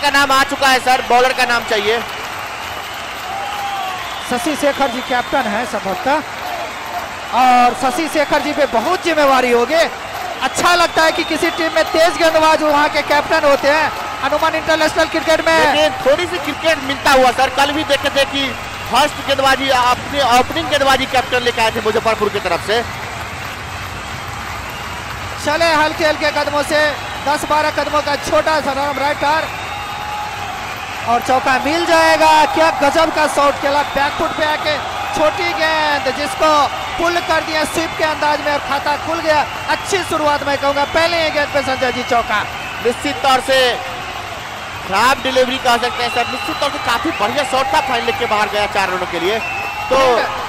का नाम आ चुका है सर, बॉलर का नाम चाहिए। शशि शेखर जी कैप्टन है संभवतः, और शशि शेखर जी पे बहुत जिम्मेवारी होगी। अच्छा लगता है कि किसी टीम में तेज गेंदबाज वहां के कैप्टन होते हैं। अनुमान इंटरनेशनल क्रिकेट में लेकिन थोड़ी सी क्रिकेट मिलता हुआ सर, कल भी देखे थे कि फर्स्ट गेंदबाजी अपनी ओपनिंग गेंदबाजी कैप्टन लेके आए थे मुजफ्फरपुर की तरफ से। चले हल्के हल्के कदमों से 10-12 कदमों का छोटा सा राइट आर्म और चौका मिल जाएगा। क्या गजब का शॉट खेला, बैकफुट पे आके छोटी गेंद जिसको पुल कर दिया स्वीप के अंदाज में और खाता खुल गया। अच्छी शुरुआत मैं कहूंगा, पहले ही गेंद पे संजय जी चौका। निश्चित तौर से खराब डिलीवरी कह सकते हैं सर, निश्चित तौर से काफी बढ़िया शॉट था, फाइन लेके बाहर गया 4 रनों के लिए। तो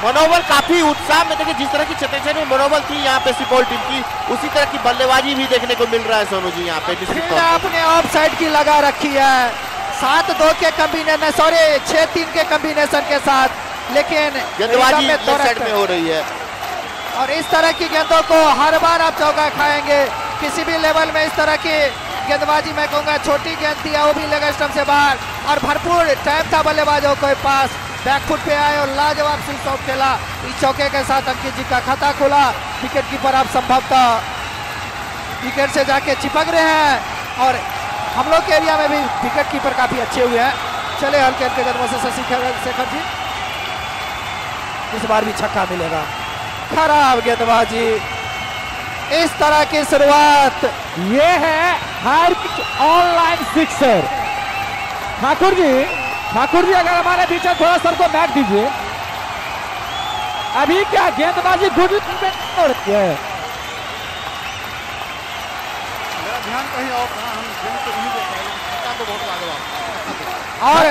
मनोबल काफी उत्साह में, देखिए जिस तरह की चेतेश्वर में मनोबल थी यहाँ पे सुपौल टीम की, उसी तरह की बल्लेबाजी भी देखने को मिल रहा है सोनू जी यहाँ पे। निश्चित तौर से आपने ऑफ साइड की लगा रखी है 7-2 के कॉम्बिनेशन, सॉरी 6-3 के कॉम्बिनेशन के साथ, लेकिन गेंदबाजी लेफ्ट साइड में हो रही है और इस तरह की गेंदों को हर बार आप चौका खाएंगे। किसी भी लेवल में इस तरह की गेंदबाजी मैं कहूंगा, छोटी गेंद दिया वो भी लेग स्टंप से बाहर और भरपूर टाइम था बल्लेबाजों के पास, बैकफुट पे आए और लाजवाब स्विच शॉट खेला। इस चौके के साथ अंकित जी का खाता खुला। विकेट कीपर आप संभवतः विकेट से जाके चिपक रहे हैं और हम लोग के एरिया में भी विकेट कीपर काफी अच्छे हुए हैं। चले हल्के हल्के कदमों से शशि शेखर जी, इस बार भी छक्का मिलेगा। खराब गेंदबाजी, इस तरह की शुरुआत, ये है हार्दिक ऑनलाइन सिक्सर। ठाकुर जी अगर हमारे बीच में थोड़ा सर को मैच दीजिए। अभी क्या गेंदबाजी गुड पे हो रही है, मेरा ध्यान कहीं और था, हम गेंद को नहीं देख रहे, छक्का तो बहुत लाजवाब और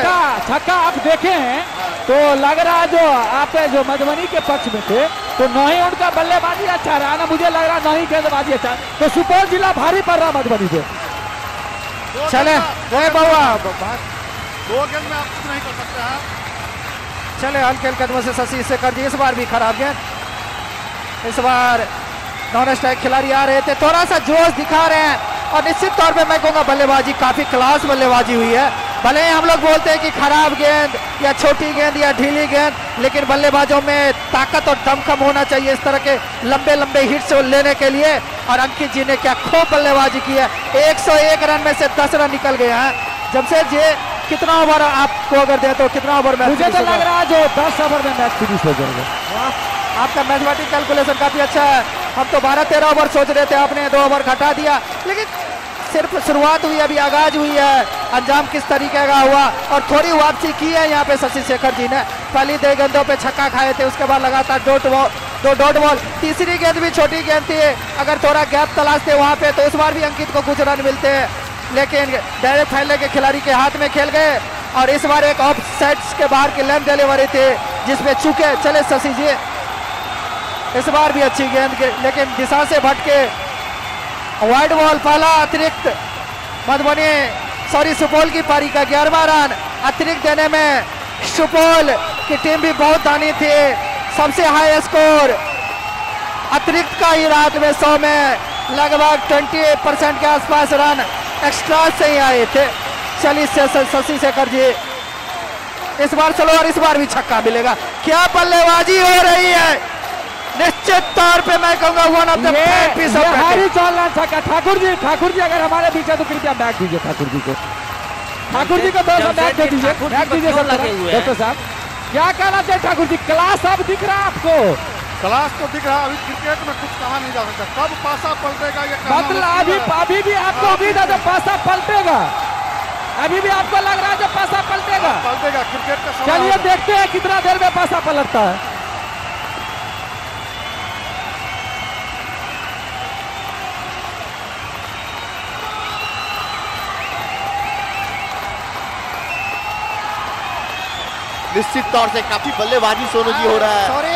छक्का आप देखे हैं तो लग रहा है जो आप जो मधुबनी के पक्ष में थे तो नहीं उनका बल्लेबाजी अच्छा रहा ना, मुझे लग रहा नहीं गेंदबाजी अच्छा, तो सुपौल जिला भारी पड़ रहा मधुबनी से। चले बहुआ 2 गेंद में आप कुछ नहीं कर सकते हैं। चले हल्के हल्के कदमों से शशि शेखर जी, इस बार भी खराब गेंद। इस बार नॉन स्ट्राइक खिलाड़ी आ रहे थे, थोड़ा सा जोश दिखा रहे हैं और निश्चित तौर पे मैं कहूँगा बल्लेबाजी काफी क्लास बल्लेबाजी हुई है। भले ही हम लोग बोलते हैं कि खराब गेंद या छोटी गेंद या ढीली गेंद, लेकिन बल्लेबाजों में ताकत और दमखम होना चाहिए इस तरह के लंबे लंबे हिट्स लेने के लिए। और अंकित जी ने क्या खूब बल्लेबाजी की है, 101 रन में से 10 रन निकल गए हैं। जमशेद जी कितना ओवर आपको अगर दे तो कितना ओवर में? मुझे तो लग रहा है जो 10 ओवर में मैच फिनिश हो जाएगा। आपका मैथमेटिक कैलकुलेशन काफी अच्छा है। हम तो 12-13 ओवर सोच रहे थे, आपने 2 ओवर घटा दिया, लेकिन सिर्फ शुरुआत हुई, अभी आगाज हुई है। अंजाम किस तरीके का हुआ और थोड़ी वापसी की है यहाँ पे शशि शेखर जी ने। पहली 2 गेंदों पे छक्का खाए थे, उसके बाद लगातार दो डॉट बॉल। तीसरी गेंद भी छोटी गेंद थी, अगर थोड़ा गैप तलाशते वहाँ पे तो इस बार भी अंकित को कुछ रन मिलते हैं, लेकिन डायरेक्ट फैलने के खिलाड़ी के हाथ में खेल गए। और इस बार एक ऑफ साइड के बाहर की लेंथ डिलीवरी थी जिसमें चूके चले शशि जी। इस बार भी अच्छी गेंद के, लेकिन दिशा से भटके वाइड बॉल। पहला अतिरिक्त सुपौल की पारी का 11वां रन अतिरिक्त देने में सुपौल की टीम भी बहुत दानी थी। सबसे हाई स्कोर अतिरिक्त का ही रात में 100 में लगभग 20% के आसपास रन एक्स्ट्रा से ही आए थे। चलिए शशि शेखर जी इस बार चलो और इस बार भी छक्का मिलेगा। क्या बल्लेबाजी हो रही है, निश्चित तौर पे मैं कहूंगा one of the piece of हारी चलना छक्का। ठाकुर जी अगर हमारे बीच है तो कृपया बैक दीजिए ठाकुर जी को। ठाकुर जी को थोड़ा बैक दे दीजिए, बैक दीजिए डॉक्टर साहब। क्या कहना चाहिए ठाकुर जी, क्लास अब दिख रहा है आपको? क्लास तो दिख रहा है, अभी क्रिकेट में कुछ कहा नहीं जा सकता, कब पासा पलटेगा ये मतलब अभी भी आपको उम्मीद है जब पासा पलटेगा? अभी भी आपको लग रहा है जब पासा पलटेगा? पलटेगा क्रिकेट का। चलिए देखते हैं कितना देर में पासा पलटता है। निश्चित तौर से काफी बल्लेबाजी सोनू जी हो रहा है। सॉरी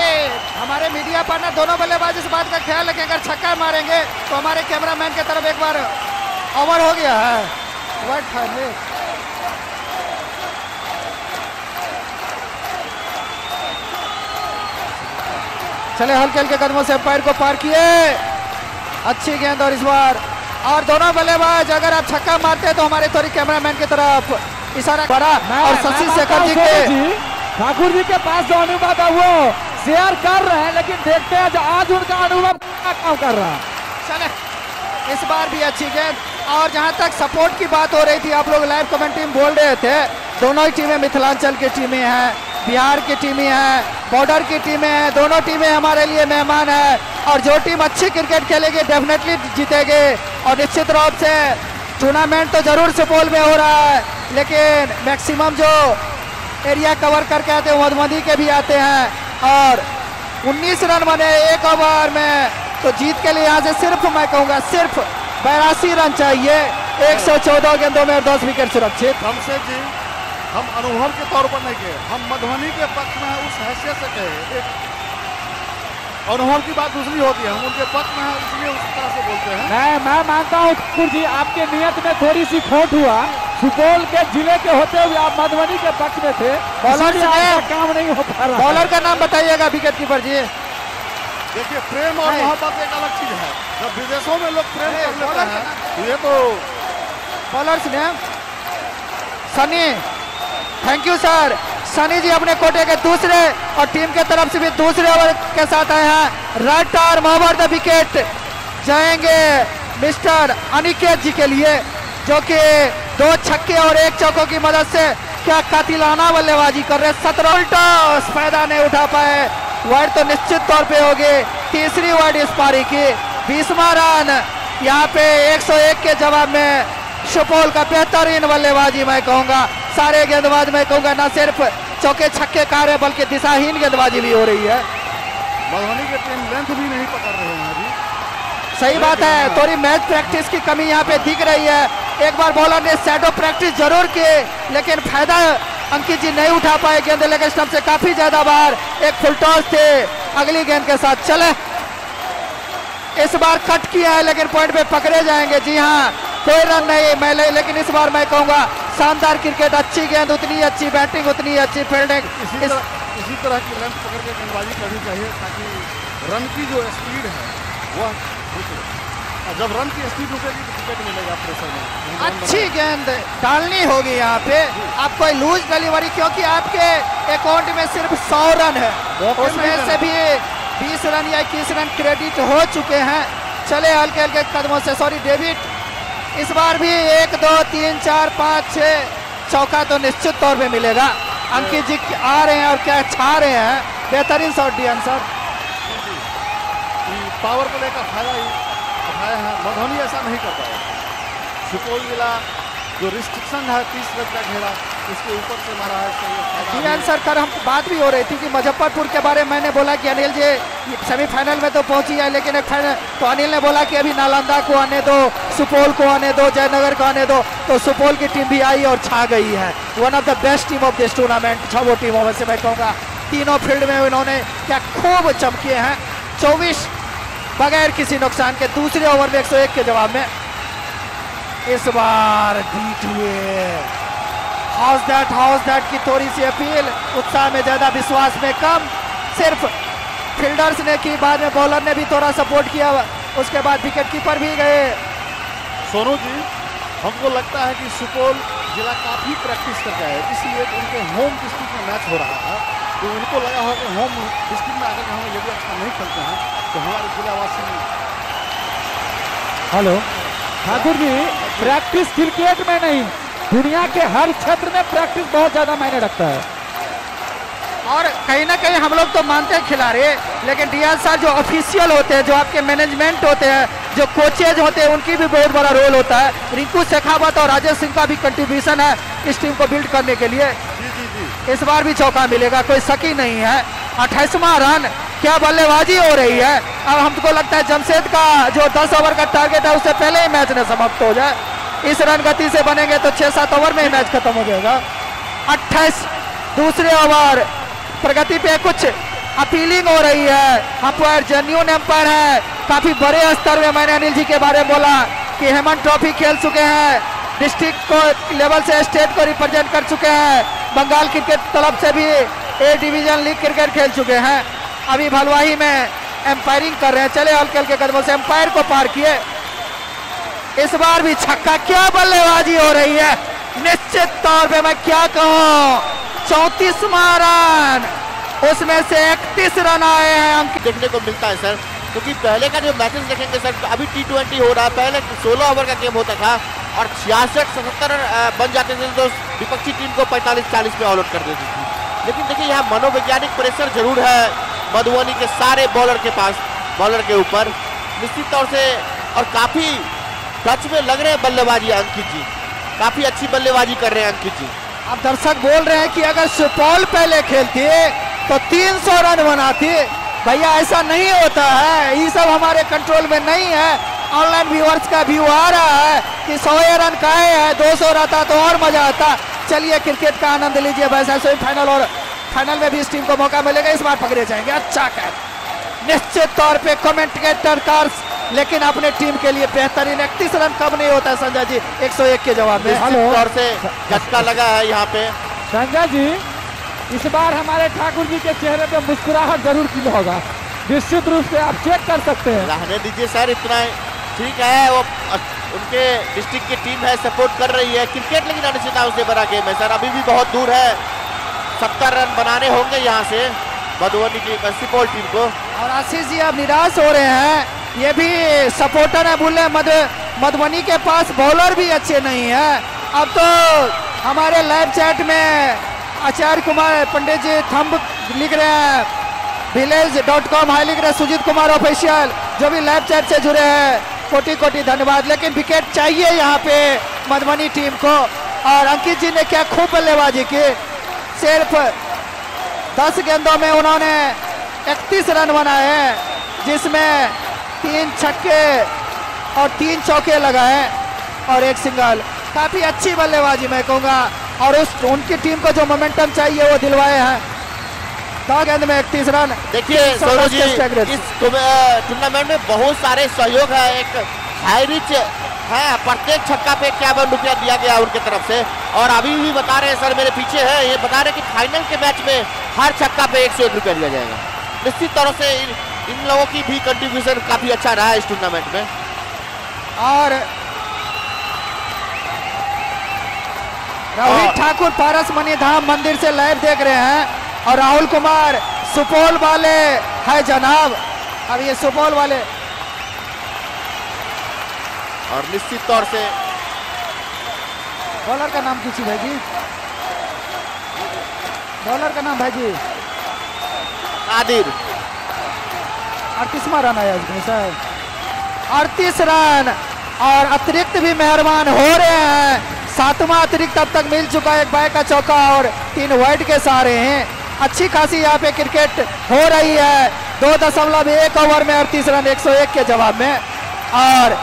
हमारे मीडिया पार्टनर दोनों बल्लेबाजी से बात का ख्याल रखें, अगर छक्का मारेंगे तो हमारे कैमरामैन की तरफ एक बार ओवर हो गया है। व्हाट है चले हल्के हल्के कदमों से अंपायर को पार किए, अच्छी गेंद और इस बार और दोनों बल्लेबाज अगर आप छक्का मारते हैं तो हमारे थोड़ी कैमरामैन की तरफ इशारा करा और शशि शेखर जी के ठाकुर जी के पास जो अनुभव है वो शेयर कर रहे हैं, लेकिन देखते हैं आज उनका अनुभव क्या काम कर रहा है। चले इस बार भी अच्छी गेंद। और जहां तक सपोर्ट की बात हो रही थी, आप लोग लाइव कमेंट्री में बोल रहे थे, दोनों ही टीमें मिथिलांचल की टीमें हैं, बिहार की टीमें हैं, बॉर्डर की टीमें हैं, दोनों टीमें हमारे लिए मेहमान है और जो टीम अच्छी क्रिकेट खेलेगी डेफिनेटली जीतेगी। और निश्चित रूप से टूर्नामेंट तो जरूर सुपौल में हो रहा है, लेकिन मैक्सिमम जो एरिया कवर करके आते हैं मधुमती के भी आते हैं। और 19 रन बने एक ओवर में, तो जीत के लिए यहाँ से सिर्फ मैं कहूँगा सिर्फ 82 रन चाहिए। 114 गेंदों में 10 विकेट सुरक्षित। हमसे जी हम अनुभव के तौर पर नहीं कहे, हम मधुबनी के पक्ष में उस हैसियत से कहे। एक अनुभव की बात दूसरी होती है, हम उनके पक्ष में हैं इसलिए उस तरह से बोलते हैं। मैं मानता हूँ ठाकुर जी आपके नियत में थोड़ी सी खोट हुआ, सुपौल के जिले के होते हुए आप मधुबनी के पक्ष में थे, बॉलर से काम नहीं हो पा रहा। बॉलर का नाम बताइएगा विकेट कीपर जी। देखिए प्रेम और मोहब्बत एक अलग चीज है, जब विदेशों में लोग प्रेम कर लेते हैं ये तो बॉलर्स ने Sunny, thank you sir. Sunny ji अपने कोटे के दूसरे और टीम के तरफ से भी दूसरे ओवर के साथ आए हैं। Right arm over the wicket जाएंगे मिस्टर अनिकेत जी के लिए, जो कि 2 छक्के और 1 चौकों की मदद से क्या कातिलाना बल्लेबाजी कर रहे। 17 टॉस फायदा नहीं उठा पाए। वाइड तो निश्चित तौर पे होगी, तीसरी वाइड इस पारी की। 20वां रन यहाँ पे 101 के जवाब में सुपौल का बेहतरीन बल्लेबाजी मैं कहूँगा। सारे गेंदबाज मैं कहूँगा ना सिर्फ चौके छक्के कार है बल्कि दिशाहीन गेंदबाजी भी हो रही है। मधुबनी के टीम लेंथ भी नहीं पकड़ रहे हैं अभी। सही बात है, थोड़ी मैच प्रैक्टिस की कमी यहाँ पे दिख रही है। एक बार बॉलर ने शैडो प्रैक्टिस जरूर की, लेकिन फायदा अंकित जी नहीं उठा पाए। गेंद लेकर स्टंप से काफी ज्यादा बार। एक फुल टॉस थे अगली गेंद के साथ। चले इस बार कट किया है लेकिन पॉइंट पे पकड़े जाएंगे। जी हाँ, कोई रन नहीं मैं लेकिन इस बार मैं कहूँगा शानदार क्रिकेट, अच्छी गेंद उतनी अच्छी बैटिंग उतनी अच्छी फील्डिंग। इसी तरह की लेंथ पकड़ के गेंदबाजी करनी चाहिए ताकि रन की जो स्पीड है वह रुके। जब रन की स्पीड रुकेगी तो विकेट मिलेगा प्रेशर में। अच्छी गेंद डालनी होगी यहाँ पे, आप कोई लूज डिलीवरी, क्योंकि आपके अकाउंट में सिर्फ 100 रन है, उसमें से भी 20 रन या 21 रन क्रेडिट हो चुके हैं। चले हल्के हल्के कदमों से, सॉरी डेविड। इस बार भी 1 2 3 4 5 6 चौका तो निश्चित तौर पे मिलेगा। अंकित जी आ रहे हैं और क्या छा रहे हैं, बेहतरीन शॉट दिया सर। पावर प्ले का फायदा ही उठाया है, मधुबनी ऐसा नहीं कर पाया। सुपौल जिला जो रिस्ट्रिक्शन है 30 रन का घेरा, इसके ऊपर से मारा है। सर कल हम बात भी हो रही थी कि मुजफ्फरपुर के बारे में मैंने बोला कि अनिल जी सेमीफाइनल में तो पहुंची है, लेकिन एक फाइनल तो अनिल ने बोला कि अभी नालंदा को आने दो, सुपौल को आने दो, जयनगर को आने दो। तो सुपौल की टीम भी आई और छा गई है। One of the best team of this tournament. 6 टीमों में से मैं कहूँगा तीनों फील्ड में इन्होंने क्या खूब चमके हैं। 24 बगैर किसी नुकसान के दूसरे ओवर में 101 के जवाब में। इस बार हाउस दैट की थोड़ी सी अपील, उत्साह में ज्यादा विश्वास में कम। सिर्फ फील्डर्स ने की, बाद में बॉलर ने भी थोड़ा सपोर्ट किया, उसके बाद विकेट कीपर भी गए। सोनू जी हमको लगता है कि सुपौल जिला काफी प्रैक्टिस करके आए, इसलिए उनके होम डिस्ट्रिक्ट में मैच हो रहा है, तो उनको लगा होगा कि होम डिस्ट्रिक्ट में आकर हम यदि अच्छा नहीं खेलते हैं तो हमारे जिलावासी। Hello Thakur ji, practice cricket में नहीं, दुनिया के हर क्षेत्र में प्रैक्टिस बहुत ज्यादा मायने रखता है। और कहीं ना कहीं हम लोग तो मानते हैं खिलाड़ी, लेकिन डीएल सर जो ऑफिशियल होते हैं, जो आपके मैनेजमेंट होते हैं, जो कोचेज होते हैं, उनकी भी बहुत बड़ा रोल होता है। रिंकू शेखावत और राजेश सिंह का भी कंट्रीब्यूशन है इस टीम को बिल्ड करने के लिए। इस बार भी चौका मिलेगा, कोई शक ही नहीं है। 28वां रन, क्या बल्लेबाजी हो रही है। अब हमको लगता है जमशेद का जो 10 ओवर का टारगेट है उससे पहले ही मैच न समाप्त हो जाए। इस रन गति से बनेंगे तो 6-7 ओवर में ही मैच खत्म हो जाएगा। 28 दूसरे ओवर, प्रगति पे कुछ अपीलिंग हो रही है। अंपायर जेन्युइन अंपायर है, काफी बड़े स्तर में मैंने अनिल जी के बारे में बोला कि हेमंत ट्रॉफी खेल चुके हैं, डिस्ट्रिक्ट को लेवल से स्टेट को रिप्रेजेंट कर चुके हैं, बंगाल क्रिकेट तरफ से भी ए डिवीजन लीग क्रिकेट खेल चुके हैं। अभी भलवाही में एम्पायरिंग कर रहे हैं। चले हल्के हल्के कदमों से एम्पायर को पार किए। इस बार भी छक्का, क्या बल्लेबाजी हो रही है। निश्चित तौर पे मैं क्या कहूं, 34वां रन, उसमें से 31 रन आए हैं। अंक देखने को मिलता है सर, क्योंकि पहले का जो मैचेस देखेंगे सर, अभी T20 हो रहा है, पहले 16 ओवर का गेम होता था और 66-77 बन जाते थे तो विपक्षी टीम को 45-40 पे ऑल आउट कर देती थी। लेकिन देखिए यहाँ मनोवैज्ञानिक प्रेशर जरूर है मधुबनी के सारे बॉलर के पास, बॉलर के ऊपर निश्चित तौर से, और काफी टच में लग रहे हैं बल्लेबाजी अंकित जी, काफी अच्छी बल्लेबाजी कर रहे हैं अंकित जी। अब दर्शक बोल रहे हैं कि अगर सुपौल पहले खेलती तो 300 रन बनाती। भैया ऐसा नहीं होता है, ये सब हमारे कंट्रोल में नहीं है। ऑनलाइन व्यूअर्स का व्यू आ रहा है कि 100 रन का है, 200 रहता तो और मजा आता। चलिए क्रिकेट का आनंद लीजिए। वैसा सेमीफाइनल और फाइनल में भी इस टीम को मौका मिलेगा, इस बार पकड़े जाएंगे। अच्छा कैच, निश्चित तौर पे कमेंटेटर कार्स, लेकिन अपने टीम के लिए बेहतरीन। 31 रन कम नहीं होता संजय जी 101 के जवाब में। निश्चित तौर से झटका लगा है यहाँ पे। संजय जी, इस बार हमारे ठाकुर जी के चेहरे पे मुस्कुराहट जरूर की होगा, निश्चित रूप से आप चेक कर सकते हैं। रहने दीजिए सर, इतना ठीक है, वो उनके डिस्ट्रिक्ट की टीम है, सपोर्ट कर रही है। क्रिकेट लेकिन अनिश्चितताओं से बड़ा गेम है सर, अभी भी बहुत दूर है। 70 रन बनाने होंगे यहाँ से मधुबनी की सुपौल टीम को। और आशीष जी आप निराश हो रहे हैं, ये भी सपोर्टर है, बोले मधुबनी के पास बॉलर भी अच्छे नहीं है। अब तो हमारे लाइव चैट में आचार्य कुमार पंडित जी थंब लिख रहे हैं, village.com हाई लिख रहे हैं, सुजीत कुमार ऑफिशियल, जो भी लाइव चैट से जुड़े हैं, कोटि कोटि धन्यवाद। लेकिन विकेट चाहिए यहाँ पे मधुबनी टीम को। और अंकित जी ने क्या खूब बल्लेबाजी की, सिर्फ 10 गेंदों में उन्होंने 31 रन बनाए हैं, जिसमें 3 छक्के और 3 चौके लगाए और 1 सिंगल। काफी अच्छी बल्लेबाजी मैं कहूँगा, और उनकी टीम को जो मोमेंटम चाहिए वो दिलवाए हैं। 10 गेंद में 31 रन। देखिए सोनू जी, इस टूर्नामेंट में बहुत सारे सहयोग है, एक हाई रिच है, प्रत्येक छक्का पे 51 रुपया दिया गया उनके तरफ से। और अभी भी बता रहे हैं सर, मेरे पीछे है, ये बता रहे हैं कि फाइनल के मैच में हर छक्का पे 101 रुपया दिया जाएगा। निश्चित तौर से इन लोगों की भी कंट्रीब्यूशन काफी अच्छा रहा है इस टूर्नामेंट में। और रोहित ठाकुर पारस मणि धाम मंदिर से लाइव देख रहे हैं, और राहुल कुमार सुपौल वाले है जनाब। अब ये सुपौल वाले, और निश्चित तौर से बॉलर का नाम किसी भाई जी, बॉलर का नाम भाई जी कादिर। 38वां रन आया इसमें सर, 38 रन, और अतिरिक्त भी मेहरबान हो रहे हैं। 7वां अतिरिक्त अब तक मिल चुका है, एक बाय का चौका और 3 वाइड के सहारे हैं। अच्छी खासी यहाँ पे क्रिकेट हो रही है। 2.1 ओवर में 38 रन 101 के जवाब में। और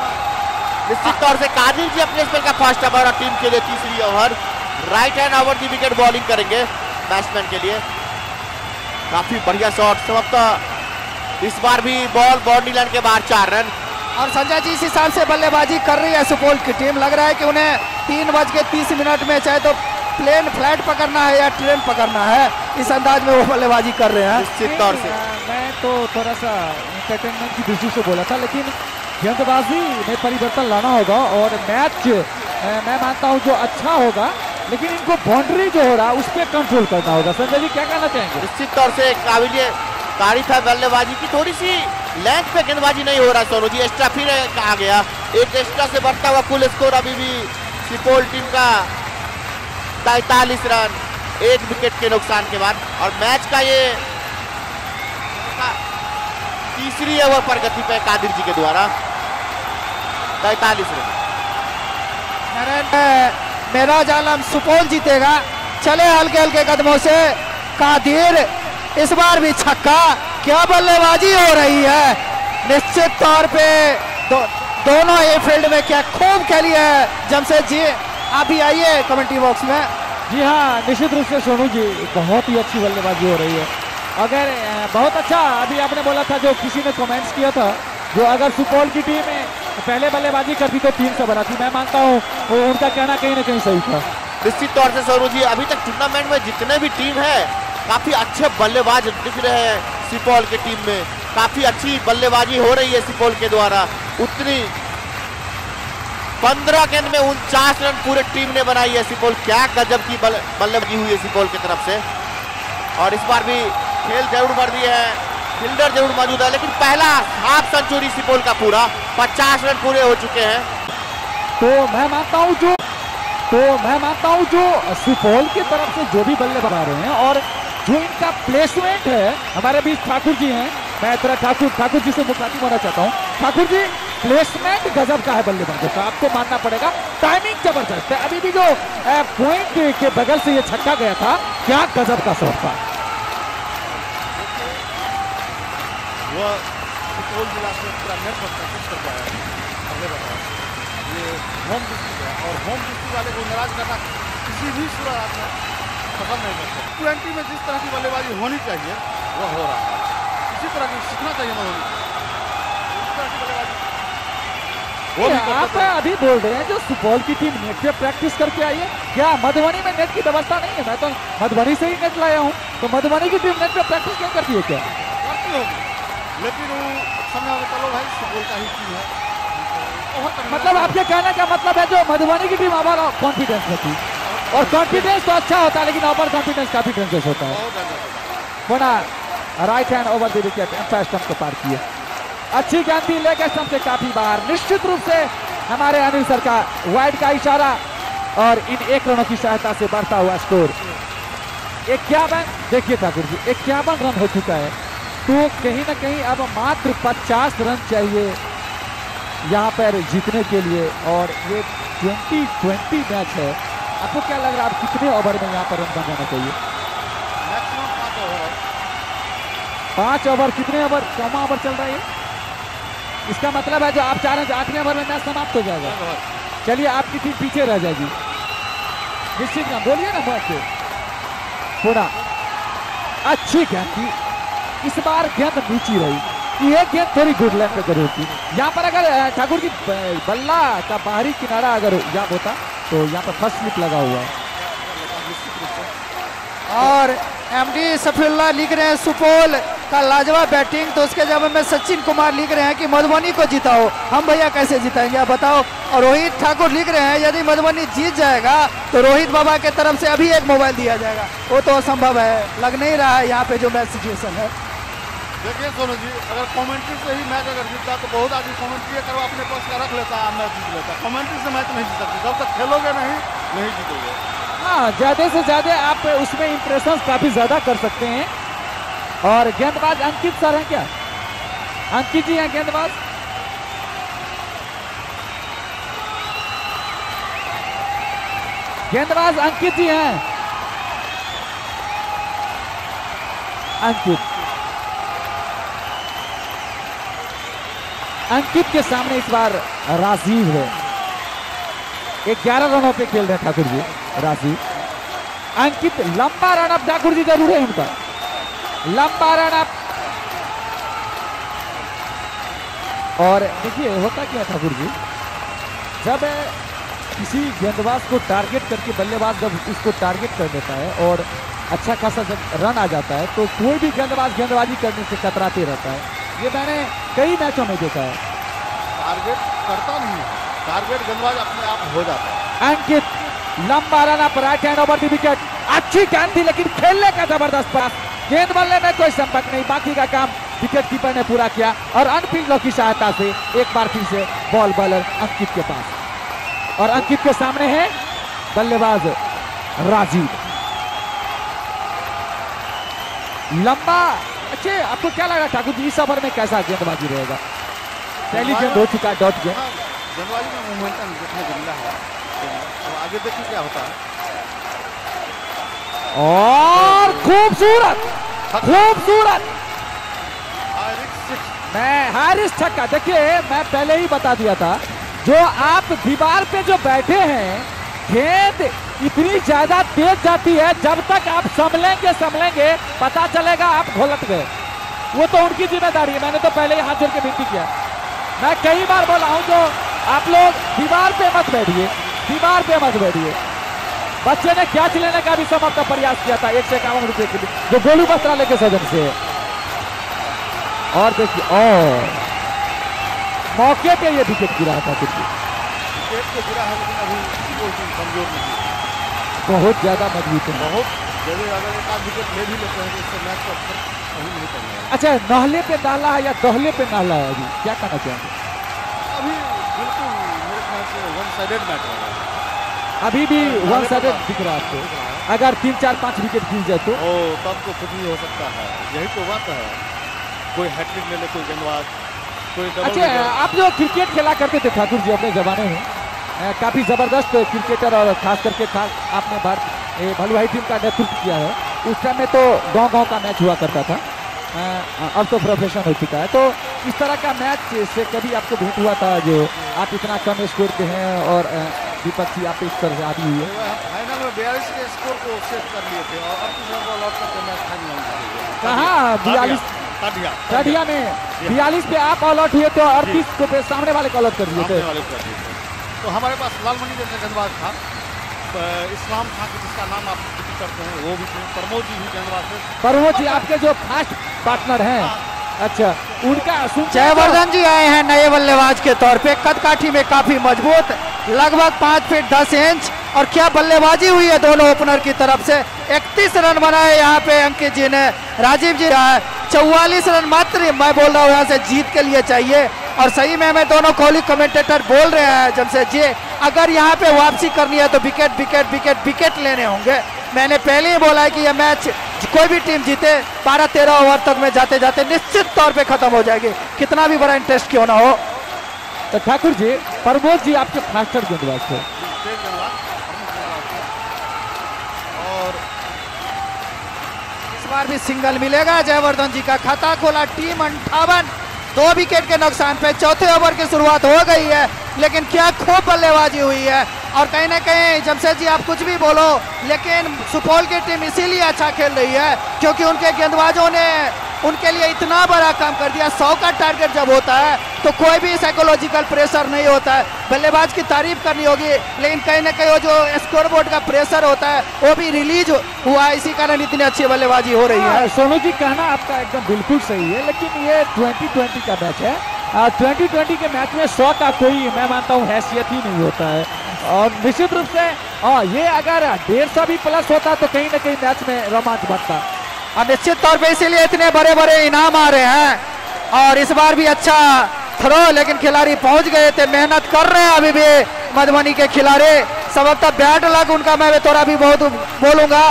निश्चित तौर से कादिर जी अपने स्पेल का फर्स्ट ओवर और टीम के लिए तीसरी over, right hand over the wicket bowling करेंगे बैट्समैन के लिए। काफी बढ़िया शॉट समाप्त। इस बार भी बॉल बाउंड्री लाइन के बाहर 4 रन। और संजय जी इस हिसाब से बल्लेबाजी कर रही है सुपौल की टीम। लग रहा है कि उन्हें 3:30 में चाहे तो प्लेन फ्लाइट पकड़ना है या ट्रेन पकड़ना है, इस अंदाज में वो बल्लेबाजी कर रहे हैं। निश्चित तौर से मैं तो थोड़ा सा एंटरटेनमेंट की दृष्टि से बोला था, लेकिन गेंदबाजी में परिवर्तन लाना होगा और मैच मैं मानता हूँ जो अच्छा होगा, लेकिन इनको बाउंड्री जो हो रहा है उस पर कंट्रोल करना होगा। संजय जी क्या कहना चाहेंगे? निश्चित तौर से काबिलियत तारीफ है बल्लेबाजी की, थोड़ी सी लेंथ पे गेंदबाजी नहीं हो रहा है सोनू जी। एक्स्ट्रा फिर आ गया, एक एक्स्ट्रा से बढ़ता हुआ कुल स्कोर अभी भी सुपौल टीम का 43 रन 1 विकेट के नुकसान के बाद। और मैच का ये तीसरी ओवर पर गति पे कादिर जी के द्वारा 43 रन। मेराज आलम सुपौल जीतेगा, चले हल्के हल्के कदमों से। कादिर इस बार भी छक्का, क्या बल्लेबाजी हो रही है। निश्चित तौर पे दोनों ये फील्ड में क्या खूब खेली है जमशेद जी। आप भी आइए कमेंट्री बॉक्स में। जी हाँ, निश्चित रूप से सोनू जी बहुत ही अच्छी बल्लेबाजी हो रही है। अगर बहुत अच्छा, अभी आपने बोला था, जो किसी ने कमेंट्स किया था, जो अगर सुपौल की टीम पहले बल्लेबाजी करती तो 300 बनाती। मैं मानता हूँ उनका कहना कहीं ना कहीं सही था। निश्चित तौर से सोनू जी, अभी तक टूर्नामेंट में जितने भी टीम है काफी अच्छे बल्लेबाज दिख रहे हैं। सुपौल की टीम में काफी अच्छी बल्लेबाजी हो रही है सुपौल के द्वारा। उतनी 15 गेंद में 49 रन पूरे टीम ने बनाई है सुपौल। क्या गजब की बल्लेबाजी हुई है सुपौल की तरफ से। और इस बार भी खेल जरूर बढ़ दिए है, फील्डर जरूर मौजूद है, लेकिन पहला हाफ सेंचुरी सुपौल का पूरा 50 रन पूरे हो चुके हैं। तो मैं मानता हूं जो सुपौल की तरफ से जो भी बल्ले बना रहे हैं और जो इनका प्लेसमेंट है, हमारे बीच ठाकुर जी हैं, मैं थोड़ा ठाकुर जी से मुखातिब होना चाहता हूं। ठाकुर जी, प्लेसमेंट गजब का है बल्लेबाजों का, आपको मानना पड़ेगा। टाइमिंग जबरदस्त है। अभी भी जो पॉइंट के बगल से ये छक्का गया था, क्या गजब का शॉट था। वो सुपौल जिला से पूरा नेट पर प्रैक्टिस करता है, पहले बताया ये होम डिस्ट्रिक्ट है और होम डिस्ट्रिक्ट वाले को नाराज करना किसी भी सूरत में पसंद नहीं करते। T20 में जिस तरह की बल्लेबाजी होनी चाहिए वह हो रहा है, इसी तरह की सीखना चाहिए मधुबनी, इस तरह की बल्लेबाजी। आप अभी बोल रहे हैं जो सुपौल की टीम नेट पे प्रैक्टिस करके आई है, क्या मधुबनी में नेट की व्यवस्था नहीं है? मैं तो मधुबनी से ही नेट लाया हूँ, तो मधुबनी की टीम नेट पे प्रैक्टिस क्यों करती है? क्या करती होगी, लेकिन वो समझा चलो भाई सुपौल का ही टीम है। मतलब आपके कहने का मतलब है जो मधुबनी की टीम ओवर कॉन्फिडेंस होती है, और कॉन्फिडेंस तो अच्छा होता है, लेकिन ओवर कॉन्फिडेंस काफी डेंजरस होता है। पुनः right hand over the wicket, umpire stump को पार किए। अच्छी गेंद थी, लेग स्टंप से काफी बाहर। निश्चित रूप से हमारे अनिल सर का वाइड का इशारा और इन 1 रनों की सहायता से बढ़ता हुआ स्कोर 51। देखिए ठाकुर जी, 51 रन हो चुका है, तो कहीं ना कहीं अब मात्र 50 रन चाहिए यहाँ पर जीतने के लिए। और ये 2020 मैच है, आपको क्या लग रहा है, आप कितने ओवर में यहाँ पर रन बन जाना चाहिए? Maximum 5 over. 5 ओवर, कितने ओवर? 4वां ओवर चल रहा है। इसका मतलब है जो आप चाह रहे हैं 8वें ओवर में मैच समाप्त हो जाएगा। चलिए, आपकी टीम पीछे रह जाएगी। निश्चित ना बोलिए ना बात से। थोड़ा अच्छी गेंद थी, इस बार गेंद नीची रही, ये गेंद थोड़ी गुड लेंथ पे जरूर थी। यहाँ पर अगर ठाकुर जी बल्ला का बाहरी किनारा अगर याद होता तो यहाँ पर फर्स्ट स्लिप लगा हुआ है। और एमडी सफीउल्लाह लिख रहे हैं सुपौल का लाजवाब बैटिंग, तो उसके जवाब में सचिन कुमार लिख रहे हैं कि मधुबनी को जिताओ। हम भैया कैसे जिताएंगे आप बताओ। और रोहित ठाकुर लिख रहे हैं यदि मधुबनी जीत जाएगा तो रोहित बाबा के तरफ से अभी एक मोबाइल दिया जाएगा। वो तो असंभव है, लग नहीं रहा है यहाँ पे जो मैच सिचुएशन है। देखिए सोनू जी, अगर कमेंट्री से ही मैच अगर जीतता तो बहुत आदमी कमेंट्री करवा अपने पास का रख लेता, मैच जीत लेता। कमेंट्री से मैच नहीं जीत सकते, जब तक खेलोगे नहीं जीतोगे। हाँ, ज्यादा से ज्यादा आप उसमें इंप्रेशन काफी ज्यादा कर सकते हैं। और गेंदबाज अंकित सर हैं क्या? अंकित जी हैं गेंदबाज। गेंदबाज अंकित जी हैं। अंकित के सामने इस बार राजीव है। 11 रनों पे खेल रहे हैं ठाकुर जी राजीव। अंकित लंबा रन अप ठाकुर जी जरूर है उनका, लंबा रन अप। और देखिए होता क्या है ठाकुर जी, जब किसी गेंदबाज को टारगेट करके बल्लेबाज जब इसको टारगेट कर देता है और अच्छा खासा जब रन आ जाता है तो कोई भी गेंदबाज गेंदबाजी करने से कतराते रहता है। ये मैंने कई मैचों में देखा है। टारगेट करता नहीं है, टारगेट गेंदबाज अपने आप हो जाता है। अंकित लंबा run up, right hand over the wicket. अच्छी गेंद थी लेकिन खेलने का जबरदस्त पास, गेंद बल्ले में कोई संपर्क नहीं, बाकी का काम विकेट कीपर ने पूरा किया। और अनफील्डों की सहायता से एक बार फिर से बॉल बॉलर अंकित के पास, और अंकित के सामने है बल्लेबाज राजीव। लंबा, अच्छे आपको क्या लगा ठाकुर जी इस ओवर में कैसा गेंदबाजी रहेगा? पहली गेंद हो चुका है, डॉट गेंद। गेंदबाजी में मोमेंटम देखने को मिला है, तो आगे देखिए क्या होता है। और खूबसूरत मैं हारिस छक्का। देखिए मैं पहले ही बता दिया था, जो आप दीवार पे जो बैठे हैं, गेंद इतनी ज्यादा तेज जाती है, जब तक आप संभलेंगे पता चलेगा आप घोलट गए। वो तो उनकी जिम्मेदारी है, मैंने तो पहले ही हाथ जोड़ के विनती किया। मैं कई बार बोला हूं जो आप लोग दीवार पे मत बैठिए। बच्चे ने कैच लेने का भी समाप्त प्रयास किया था 151 रुपए के लिए, जो गोलू वस्त्रालय के सदन से। और देखिए, और मौके पे ये विकेट गिरा था। विकेट तो गिरा है, लेकिन अभी सुपौल टीम कमजोर नहीं है, बहुत ज्यादा मजबूत है। बहुत जैसे अगर एक आध विकेट ले भी लेते हैं तो इससे मैच का असर कहीं नहीं पड़ने वाला। अच्छा, नहले पे डाला है या दहले पे डाला है, अभी क्या कहना चाहेंगे? अभी बिल्कुल मेरे ख्याल से वन साइडेड मैच हो रहा है, अभी भी वन साइडेड दिख रहा है आपको? अगर 3-4-5 विकेट गिर जाए तो तब तो कुछ भी हो सकता है। यही तो बात है, कोई हैट्रिक ले ले, कोई गेंदबाज, कोई डबल अच्छा, आप जो क्रिकेट खेला करते थे ठाकुर जी अपने जमाने में, काफी जबरदस्त क्रिकेटर, और खास करके आपने भलुआही टीम का नेतृत्व किया है। उस समय तो गांव-गांव का मैच हुआ करता था, अब तो प्रोफेशन हो चुका है। तो इस तरह का मैच से कभी आपको भेंट हुआ था जो आप इतना कम स्कोर पे हैं और विपक्षी आप इस तरह से आदि हुई है? फाइनल में 42 के स्कोर को सेट कर लिए थे और 38 रन को लौट करके मैच फाइनल में कहाँ 42 टाडिया में 42 पे आप ऑल आउट हुए थे और 38 को पे सामने वाले को ऑल आउट कर दिए थे। तो हमारे पास लालमणि जैसा गेंदबाज था, इस्लाम खां जिसका नाम आप जिक्र करते हैं, वो भी प्रमोद जी भी गेंदबाज थे। प्रमोद जी आपके जो फास्ट पार्टनर हैं, अच्छा, उनका जयवर्धन जी आए हैं नए बल्लेबाज के तौर पे, कदकाठी में काफी मजबूत, लगभग 5 फीट 10 इंच, और क्या बल्लेबाजी हुई है दोनों ओपनर की तरफ से। 31 रन बनाए यहाँ पे अंकित जी ने, राजीव जी रहा है 44 रन मात्र मैं बोल रहा हूँ यहाँ से जीत के लिए चाहिए। और सही में हमें दोनों कोहली कमेंटेटर बोल रहे हैं जमशेद जी, अगर यहाँ पे वापसी करनी है तो विकेट विकेट विकेट विकेट लेने होंगे। मैंने पहले ही बोला है कि यह मैच कोई भी टीम जीते 12-13 ओवर तक में जाते जाते निश्चित तौर पे खत्म हो जाएगी, कितना भी बड़ा इंटरेस्ट क्यों ना हो। तो ठाकुर जी, प्रमोद जी आपके फास्टर गेंदबाज थे, और इस बार भी सिंगल मिलेगा। जयवर्धन जी का खाता खोला, टीम 58, 2 विकेट के नुकसान पे चौथे ओवर की शुरुआत हो गई है, लेकिन क्या खूब बल्लेबाजी हुई है। और कहीं ना कहीं जमशेद जी आप कुछ भी बोलो, लेकिन सुपौल की टीम इसीलिए अच्छा खेल रही है क्योंकि उनके गेंदबाजों ने उनके लिए इतना बड़ा काम कर दिया। 100 का टारगेट जब होता है तो कोई भी साइकोलॉजिकल प्रेशर नहीं होता है, बल्लेबाज की तारीफ करनी होगी, लेकिन कहीं ना कहीं वो जो स्कोरबोर्ड का प्रेशर होता है वो भी रिलीज हुआ है, इसी कारण इतनी अच्छी बल्लेबाजी हो रही है। सोनू जी, कहना आपका एकदम बिल्कुल सही है, लेकिन ये 2020 का मैच है, 2020 के मैच में 100 का कोई मैं मानता हूँ हैसियत ही नहीं होता है, और निश्चित रूप से ये अगर 150 भी प्लस होता तो कहीं ना कहीं मैच में रोमांच बढ़ता, और निश्चित तौर पे इसीलिए इतने बड़े बड़े इनाम आ रहे हैं। और इस बार भी अच्छा थ्रो, लेकिन खिलाड़ी पहुंच गए थे, मेहनत कर रहे हैं अभी भी मधुबनी के खिलाड़ी। सबकता बैट लग उनका मैं थोड़ा भी बहुत बोलूंगा,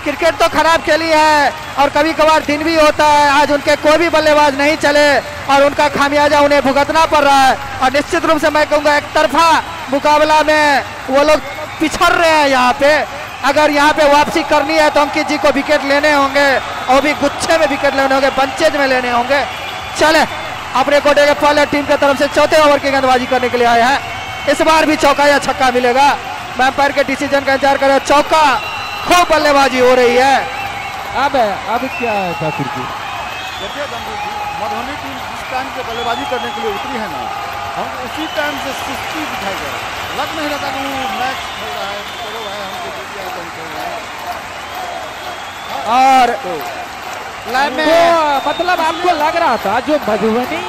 क्रिकेट तो खराब खेली है और कभी कभार दिन भी होता है, आज उनके कोई भी बल्लेबाज नहीं चले और उनका खामियाजा उन्हें भुगतना पड़ रहा है। और निश्चित रूप से मैं कहूँगा एक तरफा मुकाबला में वो लोग पिछड़ रहे हैं यहाँ पे। अगर यहाँ पे वापसी करनी है तो अंकित जी को विकेट लेने होंगे, और भी गुच्छे में विकेट लेने होंगे, बंचेज में लेने होंगे। चले अपने कोटे के पहले टीम की तरफ से चौथे ओवर की गेंदबाजी करने के लिए आए हैं। इस बार भी चौका या छक्का मिलेगा, मैं अंपायर के डिसीजन का इंतजार कर रहा हूं। चौका, खूब बल्लेबाजी हो रही है। अब क्या है ठाकुर जी? देखिए मधुबनी टीम जिस टाइम से बल्लेबाजी करने के लिए उतरी है ना, हम उसी टाइम से सुस्ती दिखाई दे रहा है, लग नहीं रहता कि वो मैच खेल रहा है, चलो भाई हमको दे दिया तो हम खेल रहे हैं। और तो मतलब आपको लग रहा था जो मधुबनी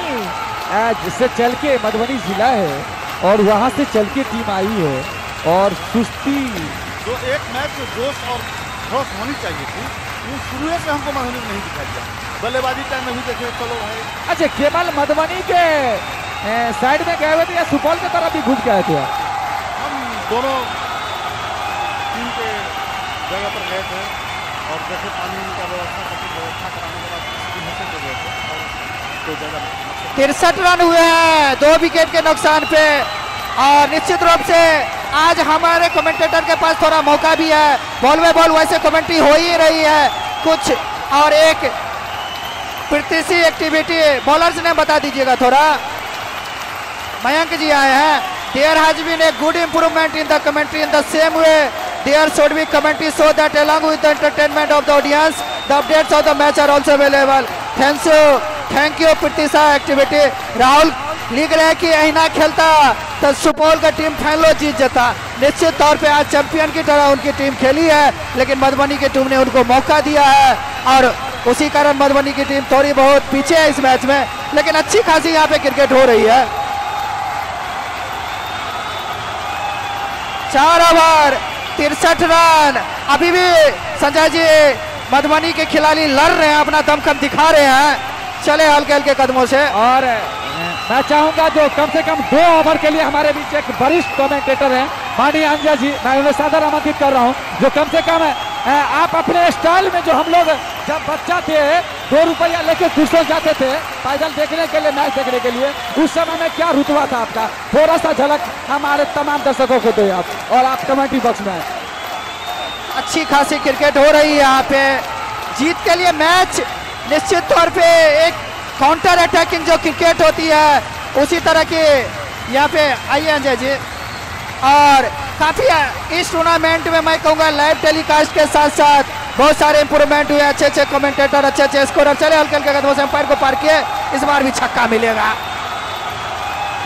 जिससे चल के मधुबनी जिला है और वहां से चल के टीम आई है और सुस्ती, जो एक मैच में जोश और जोश होनी चाहिए थी, वो शुरू से हमको मधुबनी नहीं दिखाई दिया। बल्लेबाजी टाइम में भी देखे, चलो भाई। अच्छा, केवल मधुबनी के साइड में गए हुए थे या सुपौल की तरफ भी घुस गए थे? हम दोनों टीम के जगह पर गए थे और जैसे पानी का व्यवस्था कराने के बाद से गए थे और तो जगह 63 रन हुए हैं 2 विकेट के नुकसान पे। और निश्चित रूप से आज हमारे कमेंटेटर के पास थोड़ा मौका भी है, बॉल में बॉल वैसे कमेंट्री हो ही रही है कुछ, और एक प्रैक्टिस एक्टिविटी बॉलर्स ने बता दीजिएगा थोड़ा। मयंक जी आए हैं। There has been a good improvement in the commentary in the same way there should be commentary so that along with the entertainment of the audience the updates of the match are also available. Thank you practice activity. Rahul लिख रहे हैं कि अहिना खेलता तो सुपौल का team final जीत जाता। निश्चित तौर पे आज चैंपियन की तरह उनकी टीम खेली है, लेकिन मधुबनी की टीम ने उनको मौका दिया है और उसी कारण मधुबनी की टीम थोड़ी बहुत पीछे है इस मैच में, लेकिन अच्छी खासी यहाँ पे क्रिकेट हो रही है। 4 ओवर 63 रन। अभी भी संजय जी मधुबनी के खिलाड़ी लड़ रहे हैं, अपना दमखम दिखा रहे हैं, चले हल्के हल्के कदमों से। और मैं चाहूंगा जो कम से कम 2 ओवर के लिए हमारे बीच एक वरिष्ठ कमेंटेटर हैं माननीय अंजय जी, मैं उन्हें सादर आमंत्रित कर रहा हूं, जो कम से कम आप अपने स्टाइल में, जो हम लोग जब बच्चा थे 2 रुपया लेके कुर्सों जाते थे पैदल देखने के लिए, मैच देखने के लिए, उस समय में क्या रुतबा था आपका, थोड़ा सा झलक हमारे तमाम दर्शकों को दो आप, और आप कमेंट्री बॉक्स में। अच्छी खासी क्रिकेट हो रही है यहाँ पे। जीत के लिए मैच निश्चित तौर पे एक काउंटर अटैकिंग जो क्रिकेट होती है उसी तरह की यहाँ पे आइए अंजय जी। और काफी इस टूर्नामेंट में मैं कहूँगा लाइव टेलीकास्ट के साथ साथ बहुत सारे इंप्रूवमेंट हुए, अच्छे अच्छे कमेंटेटर, अच्छे अच्छे स्कोरर। चले हल्के हल्के कदमों से अंपायर को पार किए, इस बार भी छक्का मिलेगा।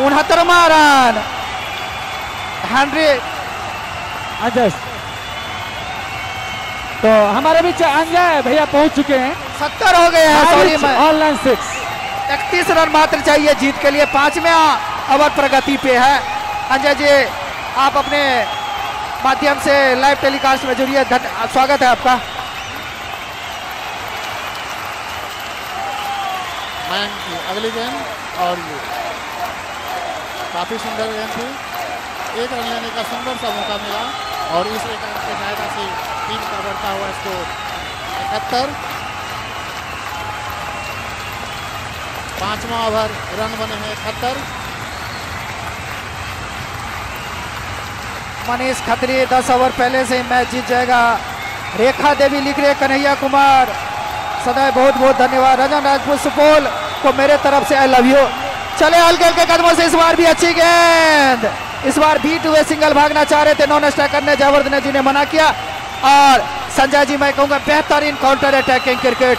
69वां रन हेनरी अंजय, तो हमारे बीच अंजय भैया पहुंच चुके हैं। 70 हो गए हैं, सॉरी मैं ऑनलाइन 6 31 रन मात्र चाहिए जीत के लिए। 5वें ओवर प्रगति पे है। अंजय जी आप अपने माध्यम से लाइव टेलीकास्ट में जुड़िए, स्वागत है आपका। मैं अगली गेंद और ये काफी सुंदर गेंद थी, 1 रन लेने का सुंदर सा मौका मिला और इस 1 रन की सहायता से टीम का बढ़ता हुआ स्कोर 71। 5वां ओवर रन बने हैं 71। मनीष खत्री 10 ओवर पहले से ही मैच जीत जाएगा। रेखा देवी लिख रहे कन्हैया कुमार सदैव बहुत बहुत धन्यवाद। रंजन राजपूत सुपौल को मेरे तरफ से आई लव यू। चले हल्के हल्के कदमों से, इस बार भी अच्छी गेंद, इस बार बीट हुए, सिंगल भागना चाह रहे थे, नॉन स्ट्राइकर ने जयवर्धन जी ने मना किया। और संजय जी मैं कहूँगा बेहतरीन काउंटर अटैकिंग क्रिकेट,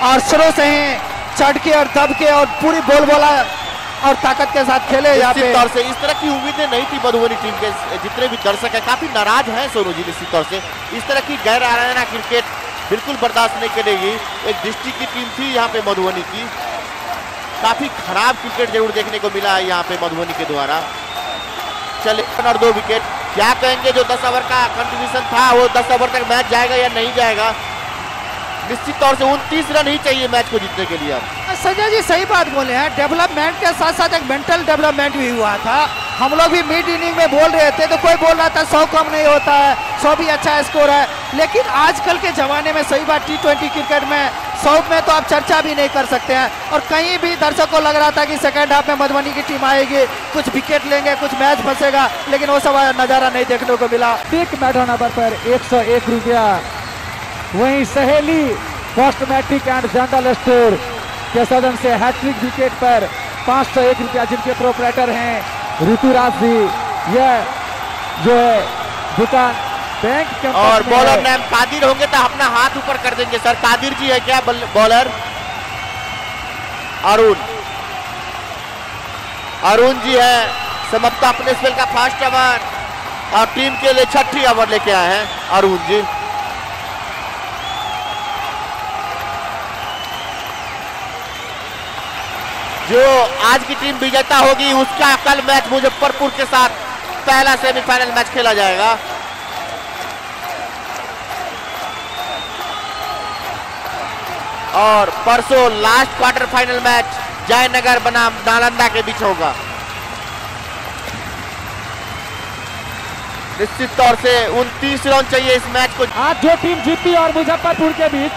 और शुरू से ही चढ़ के और दब के और पूरी बोल बोला और ताकत के साथ खेले। यहाँ पे तौर से इस तरह की उम्मीदें नहीं थी मधुबनी टीम के, जितने भी दर्शक है काफी नाराज हैं सोनू जी। निश्चित तौर से इस तरह की गैर आराना क्रिकेट बिल्कुल बर्दाश्त नहीं करेगी। एक डिस्ट्रिक्ट की टीम थी यहाँ पे मधुबनी की, काफी खराब क्रिकेट जरूर देखने को मिला है यहाँ पे मधुबनी के द्वारा। चले 1 और 2 विकेट, क्या कहेंगे जो 10 ओवर का कंट्रीब्यूशन था वो 10 ओवर तक मैच जाएगा या नहीं जाएगा? निश्चित तौर से 29 रन ही चाहिए मैच को जीतने के लिए। संजय जी सही बात बोले हैं, डेवलपमेंट के साथ साथ एक मेंटल डेवलपमेंट भी हुआ था। हम लोग भी मिड इनिंग में बोल रहे थे तो कोई बोल रहा था 100 कम नहीं होता है, 100 भी अच्छा स्कोर है, लेकिन आजकल के जमाने में सही बात T20 क्रिकेट में 100 में तो आप चर्चा भी नहीं कर सकते हैं। और कहीं भी दर्शकों को लग रहा था कि सेकंड हाफ में मधुबनी की टीम आएगी, कुछ विकेट लेंगे, कुछ मैच फंसेगा, लेकिन वो सब नजारा नहीं देखने को मिला। एक मैडल नंबर पर 101 रुपया। वहीं Saheli first matric and general store के सदन से हैट्रिक विकेट पर 501 रुपया, जिनके प्रोपराइटर हैं ऋतुराज जी। यह जो है दुकान बैंक के और बॉलर नाम कादिर होंगे तो अपना हाथ ऊपर कर देंगे सर। कादिर जी है क्या बॉलर? अरुण जी है। समाप्त अपने स्पेल का फर्स्ट ओवर और टीम के लिए 6ठी ओवर लेके आए हैं अरुण जी। जो आज की टीम विजेता होगी उसका कल मैच मुजफ्फरपुर के साथ पहला सेमीफाइनल मैच खेला जाएगा। और परसों last quarter final match Jaynagar बनाम नालंदा के बीच होगा। निश्चित तौर से 29 रन चाहिए इस मैच को। आज जो टीम जीती और मुजफ्फरपुर के बीच,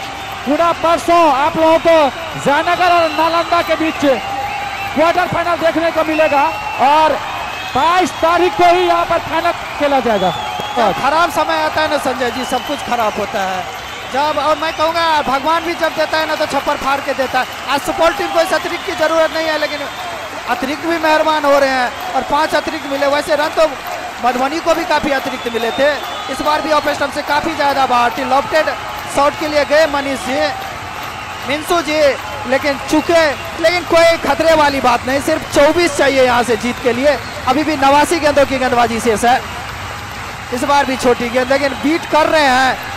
पूरा परसों आप लोगों को जयनगर और नालंदा के बीच क्वार्टर फाइनल देखने को मिलेगा और 22 तारीख को ही यहाँ पर फाइनल खेला जाएगा। खराब समय आता है ना संजय जी, सब कुछ खराब होता है जब, और मैं कहूँगा भगवान भी जब देता है ना तो छप्पर फाड़ के देता है। आज सुपौल टीम को इस अतिरिक्त की जरूरत नहीं है, लेकिन अतिरिक्त भी मेहरबान हो रहे हैं और 5 अतिरिक्त मिले। वैसे रन तो मधुबनी को भी काफी अतिरिक्त मिले थे, इस बार भी ऑफ स्टंप से काफी ज्यादा बाहर थी। लॉफ्टेड शॉट के लिए गए मनीष जी, मिंसू जी, लेकिन चुके, लेकिन कोई खतरे वाली बात नहीं। सिर्फ 24 चाहिए यहाँ से जीत के लिए। अभी भी 89 गेंदों की गेंदबाजी शेष है, इस बार भी छोटी गेंद, लेकिन बीट कर रहे हैं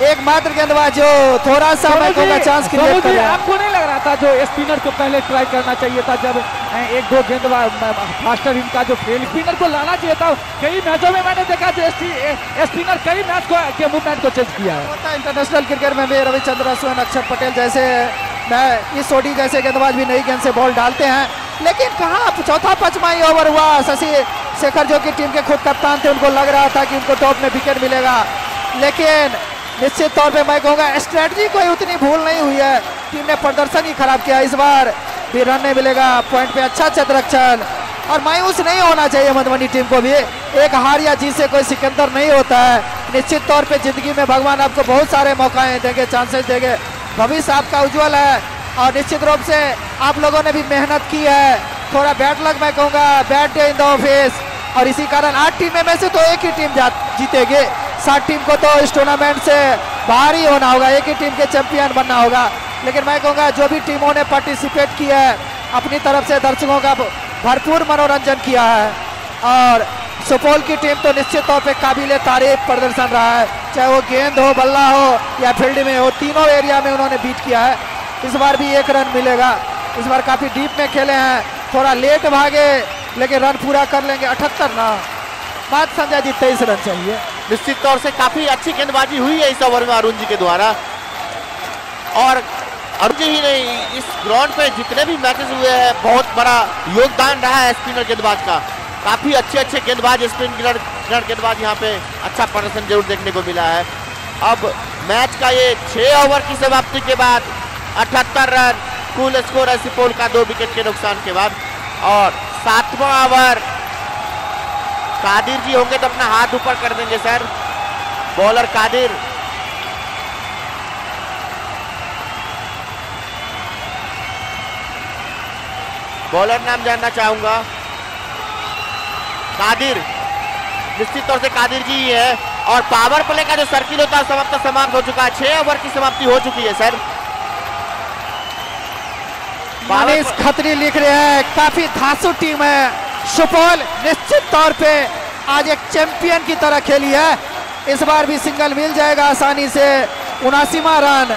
एकमात्र गेंदबाज जो थोड़ा सा मैं कहूँगा चांस क्रिएट कर रहा है। आपको नहीं लग रहा था जो स्पिनर को पहले ट्राई करना चाहिए था जब एक दो गेंदबाज फास्टर इनका जो स्पिनर को लाना चाहिए था। कई मैचों में मैंने देखा जो स्पिनर कई मैच को के मूवमेंट को चेंज किया है। इंटरनेशनल क्रिकेट में भी रविचंद्र अश्विन, अक्षर पटेल जैसे इस सोडी जैसे गेंदबाज भी नई गेंद से बॉल डालते हैं, लेकिन कहाँ चौथा पचमाही ओवर हुआ। शशि शेखर जो कि टीम के खुद कप्तान थे, उनको लग रहा था कि उनको टॉप में विकेट मिलेगा, लेकिन निश्चित तौर पे मैं कहूँगा स्ट्रेटजी कोई उतनी भूल नहीं हुई है। टीम ने प्रदर्शन ही खराब किया। इस बार भी रन नहीं मिलेगा, पॉइंट पे अच्छा क्षेत्ररक्षण, और मायूस नहीं होना चाहिए मधुबनी टीम को भी। एक हार या जीत से कोई सिकंदर नहीं होता है। निश्चित तौर पे जिंदगी में भगवान आपको बहुत सारे मौके देंगे, चांसेस देंगे। भविष्य आपका उज्जवल है और निश्चित रूप से आप लोगों ने भी मेहनत की है। थोड़ा बैड लक मैं कहूँगा, bad day in the office, और इसी कारण 8 टीमें में से तो एक ही टीम जीतेगी। 7 टीम को तो इस टूर्नामेंट से बाहर ही होना होगा, एक ही टीम के चैंपियन बनना होगा। लेकिन मैं कहूँगा जो भी टीमों ने पार्टिसिपेट किया है, अपनी तरफ से दर्शकों का भरपूर मनोरंजन किया है, और सुपौल की टीम तो निश्चित तौर पे काबिले तारीफ प्रदर्शन रहा है। चाहे वो गेंद हो, बल्ला हो या फील्ड में हो, तीनों एरिया में उन्होंने बीट किया है। इस बार भी 1 रन मिलेगा। इस बार काफ़ी डीप में खेले हैं, थोड़ा लेट भागे, लेकिन रन पूरा कर लेंगे। 78 ना बात संजय जी, 23 रन चाहिए। निश्चित तौर से काफी अच्छी गेंदबाजी हुई है इस ओवर में अरुण जी के द्वारा, और अरुण जी ही नहीं, इस ग्राउंड पे जितने भी मैचेस हुए हैं बहुत बड़ा योगदान रहा है स्पिनर गेंदबाज का। काफी अच्छे गेंदबाज, स्पिनर गेंदबाज यहाँ पे अच्छा प्रदर्शन जरूर देखने को मिला है। अब मैच का ये 6 ओवर की समाप्ति के बाद 78 रन कुल स्कोर है सुपौल का 2 विकेट के नुकसान के बाद। और 7वां ओवर कादिर जी होंगे तो अपना हाथ ऊपर कर देंगे सर। बॉलर कादिर, बॉलर नाम जानना चाहूंगा। कादिर, निश्चित तौर से कादिर जी ही है। और पावर प्ले का जो सर्किल होता है समाप्त हो चुका है। 6 ओवर की समाप्ति हो चुकी है सर। मनीष खत्री लिख रहे हैं, काफी धांसू टीम है सुपौल, निश्चित तौर पे आज एक चैंपियन की तरह खेली है। इस बार भी सिंगल मिल जाएगा आसानी से। 79वां रन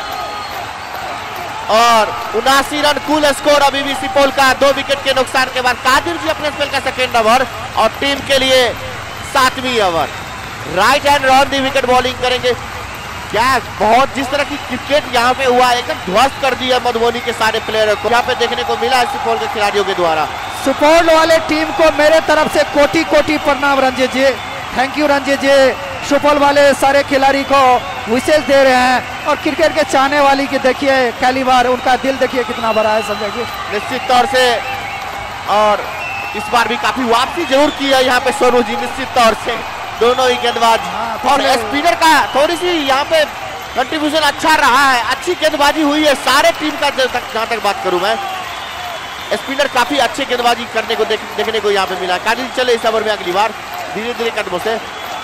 और 79 रन कुल स्कोर अभी भी सुपौल का 2 विकेट के नुकसान के बाद। कादिर जी अपने स्पेल का 2nd ओवर और टीम के लिए 7वीं over. Right hand on the wicket bowling करेंगे। क्या बहुत जिस तरह की क्रिकेट यहाँ पे हुआ, एकदम ध्वस्त कर दिया मधुबनी के सारे प्लेयरों को यहाँ पे देखने को मिला है सुपौल के खिलाड़ियों के द्वारा। सुपौल वाले टीम को मेरे तरफ से कोटि कोटि प्रणाम रंजीत जी, थैंक यू रंजीत जी। सुपौल वाले सारे खिलाड़ी को विशेष दे रहे हैं, और क्रिकेट के चाहने वाली की देखिए कैलिबर, उनका दिल देखिए कितना बड़ा है संजय जी। निश्चित तौर से, और इस बार भी काफी वापसी जरूर की है यहाँ पे सोनू जी, निश्चित तौर से दोनों ही गेंदबाज। और स्पिनर का थोड़ी सी यहाँ पे कंट्रीब्यूशन अच्छा रहा है, अच्छी गेंदबाजी हुई है सारे टीम का। जहाँ तक बात करूं मैं, स्पिनर काफी अच्छे गेंदबाजी करने को देखने को यहाँ पे मिला। कादिर चले इस ओवर में अगली बार धीरे धीरे कदमों से।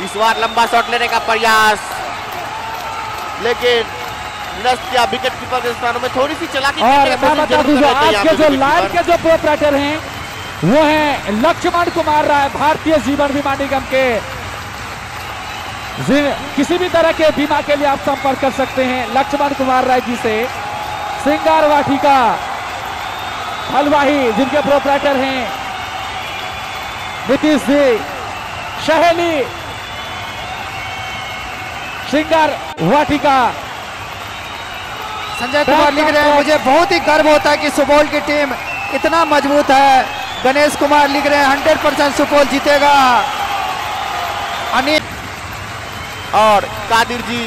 इस बार लंबा शॉट लेने का प्रयास, लेकिन निरस्त किया विकेट कीपर के स्थानों में थोड़ी सी चलाकी। और मैं बता दूं जो आज के जो लाइव के जो प्रोपराइटर हैं वो है लक्ष्मण कुमार राय, भारतीय जीवन बीमा निगम के। किसी भी तरह के बीमा के लिए आप संपर्क कर सकते हैं लक्ष्मण कुमार राय जी से। श्रृंगार वाटिका हलवाही जिनके प्रोपराइटर हैं नीतीश जी, शहेली श्रृंगार वाटिका। संजय कुमार लिख रहे हैं, मुझे बहुत ही गर्व होता है कि सुपौल की टीम इतना मजबूत है। गणेश कुमार लिख रहे हैं 100% सुपौल जीतेगा। अनिल और कादिर जी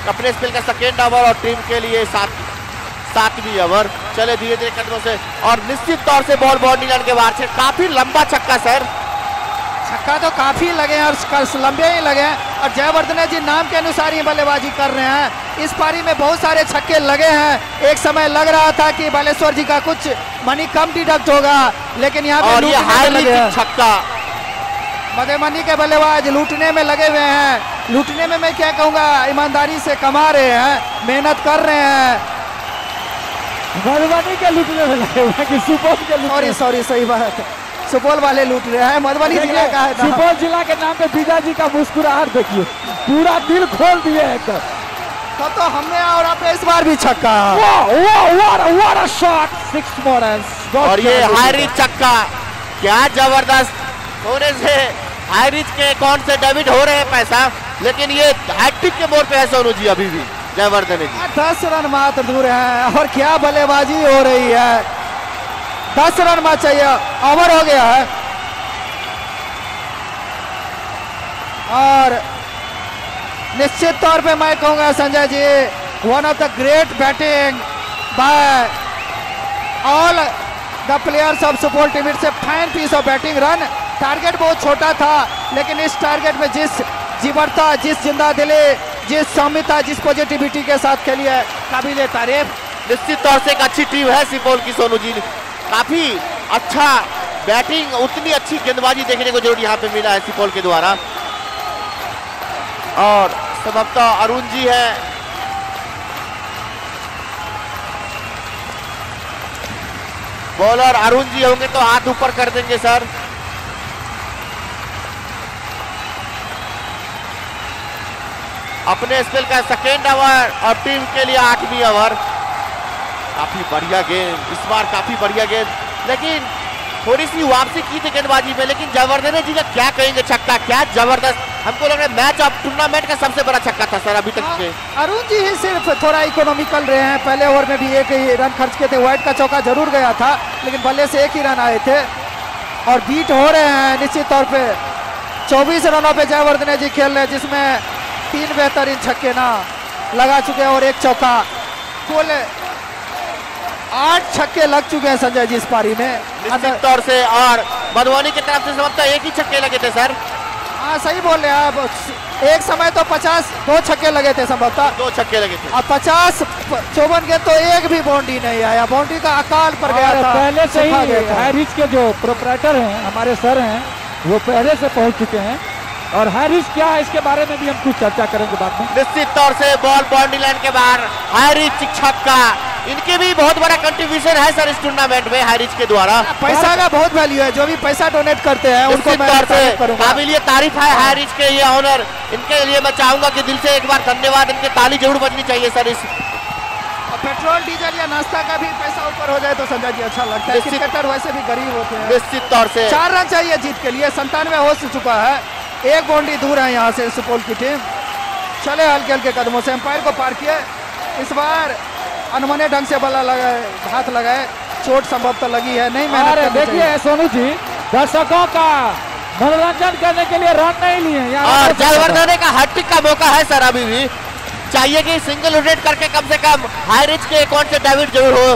अपने स्पेल का 2nd ओवर और टीम के लिए 7वीं ओवर। चले धीरे धीरे कदमों से, और निश्चित तौर से बॉल बाउंड्री लाइन के बाहर से काफी लंबा छक्का सर। छक्का तो काफी लगे हैं और लंबे ही लगे हैं, और जयवर्धने जी नाम के अनुसार ही बल्लेबाजी कर रहे हैं। इस पारी में बहुत सारे छक्के लगे हैं। एक समय लग रहा था कि बालेश्वर जी का कुछ मनी कम डिडक्ट होगा, लेकिन यहाँ पे लूटने में छक्का। मधुबनी के बल्लेबाज लूटने में लगे हुए हैं। लूटने में मैं क्या कहूँगा, ईमानदारी से कमा रहे हैं, मेहनत कर रहे हैं। मधुबनी के लूटने में लगे हुए हैं कि सुपौल के? सॉरी सही बात है, सुपौल वाले लूट रहे हैं। मधुबनी जिला का है। सुपौल जिला के नाम पे विजय जी का मुस्कुराहट देखिए, पूरा दिल खोल दिए एकदम। तो हमने और आपने इस बार भी छक्का। What a shot! 6 more runs. और ये हाई रिच छक्का, क्या जबरदस्त होने से हाई रिच के अकाउंट से डेबिट हो रहे हैं पैसा, लेकिन ये हैट्रिक के मोड़ पे है सोनू जी अभी भी जयवर्धने जी। 10 रन मात्र दूर है और क्या बल्लेबाजी हो रही है। 10 रन मात्र चाहिए, ओवर हो गया है। और निश्चित तौर पे मैं कहूंगा Sanjay ji, one of the great batting by all the players of Supaul team. It's a fine piece of batting. Run target बहुत छोटा था, लेकिन इस टारगेट में जिस जीवरता, जिस जिंदा दिली, जिस सौम्यता, जिस पॉजिटिविटी के साथ खेली है, काबिल तारीफ। निश्चित तौर से एक अच्छी टीम है सुपौल की सोनू जी। काफी अच्छा बैटिंग, उतनी अच्छी गेंदबाजी देखने को जरूर यहाँ पे मिला है सुपौल के द्वारा। और संभवतः अरुण जी है, बॉलर अरुण जी होंगे तो हाथ ऊपर कर देंगे सर। अपने स्पेल का सेकेंड ओवर और टीम के लिए 8वीं ओवर। काफी बढ़िया गेंद, इस बार काफी बढ़िया गेंद, लेकिन थोड़ी सी वापसी की थी गेंदबाजी में। लेकिन जयवर्धने जी का क्या कहेंगे, छक्का क्या जबरदस्त। हमको लग रहा है मैच ऑफ टूर्नामेंट का सबसे बड़ा छक्का था सर अभी तक के। अरुण जी ही सिर्फ थोड़ा इकोनॉमिकल रहे हैं। पहले ओवर में भी एक ही रन खर्च किए थे, वाइट का चौका जरूर गया था, लेकिन बल्ले से एक ही रन आए थे और बीट हो रहे हैं निश्चित तौर पे। 24 रनों पे जयवर्धने जी खेल रहे हैं, जिसमें 3 बेहतरीन छक्के ना लगा चुके हैं और एक चौका। कुल 8 छक्के लग चुके हैं संजय जी इस पारी में निश्चित तौर से। और मधुबनी की तरफ से संभवतः एक ही छक्के लगे थे सर। हाँ सही बोल रहे हैं आप। एक समय तो 2 छक्के लगे थे संभवतः, 2 छक्के लगे थे। और 54 के तो एक भी बाउंड्री नहीं आया। बाउंड्री का अकाल पर गया था। पहले से ही हाई रिच के जो प्रोपराइटर हैं, हमारे सर हैं, वो पहले से पहुंच चुके हैं। और हाई रिच क्या है इसके बारे में भी हम कुछ चर्चा करेंगे बाद में। निश्चित तौर से बॉल बाउंड्री लाइन के बाहर हाई रिच छक्का, इनके भी बहुत बड़ा कंट्रीब्यूशन है सर इस टूर्नामेंट में हाई रिच के द्वारा। पैसा का बहुत वैल्यू है, जो भी पैसा डोनेट करते हैं उनको निश्चित मैं तौर से करूंगा। काबिलियत तारीफ है हाई रिच के ये ऑनर। इनके लिए मैं चाहूंगा कि दिल से एक बार धन्यवाद, इनकी ताली जरूर बजनी चाहिए सर। इस पेट्रोल डीजल या नाश्ता का भी पैसा ऊपर हो जाए तो संजय जी अच्छा लगता है। क्रिकेटर वैसे भी गरीब होते हैं। निश्चित तौर से 4 रन चाहिए जीत के लिए। 97 हो चुका है, एक बाउंड्री दूर है यहाँ से सुपौल की टीम। चले हल्के हल्के कदमों से, एम्पायर को पार किए। इस बार अनमने ढंग से बल्ला लगाए, हाथ लगाए, चोट संभवतः लगी है नहीं। मैंने देखिए सोनू जी, दर्शकों का मनोरंजन करने के लिए रन नहीं लिए। और जयवर्धने का हैट्रिक का मौका है सर अभी भी। चाहिए कि सिंगल रोटेट करके कम से कम हाई रिच के अकाउंट से डेबिट जरूर हो।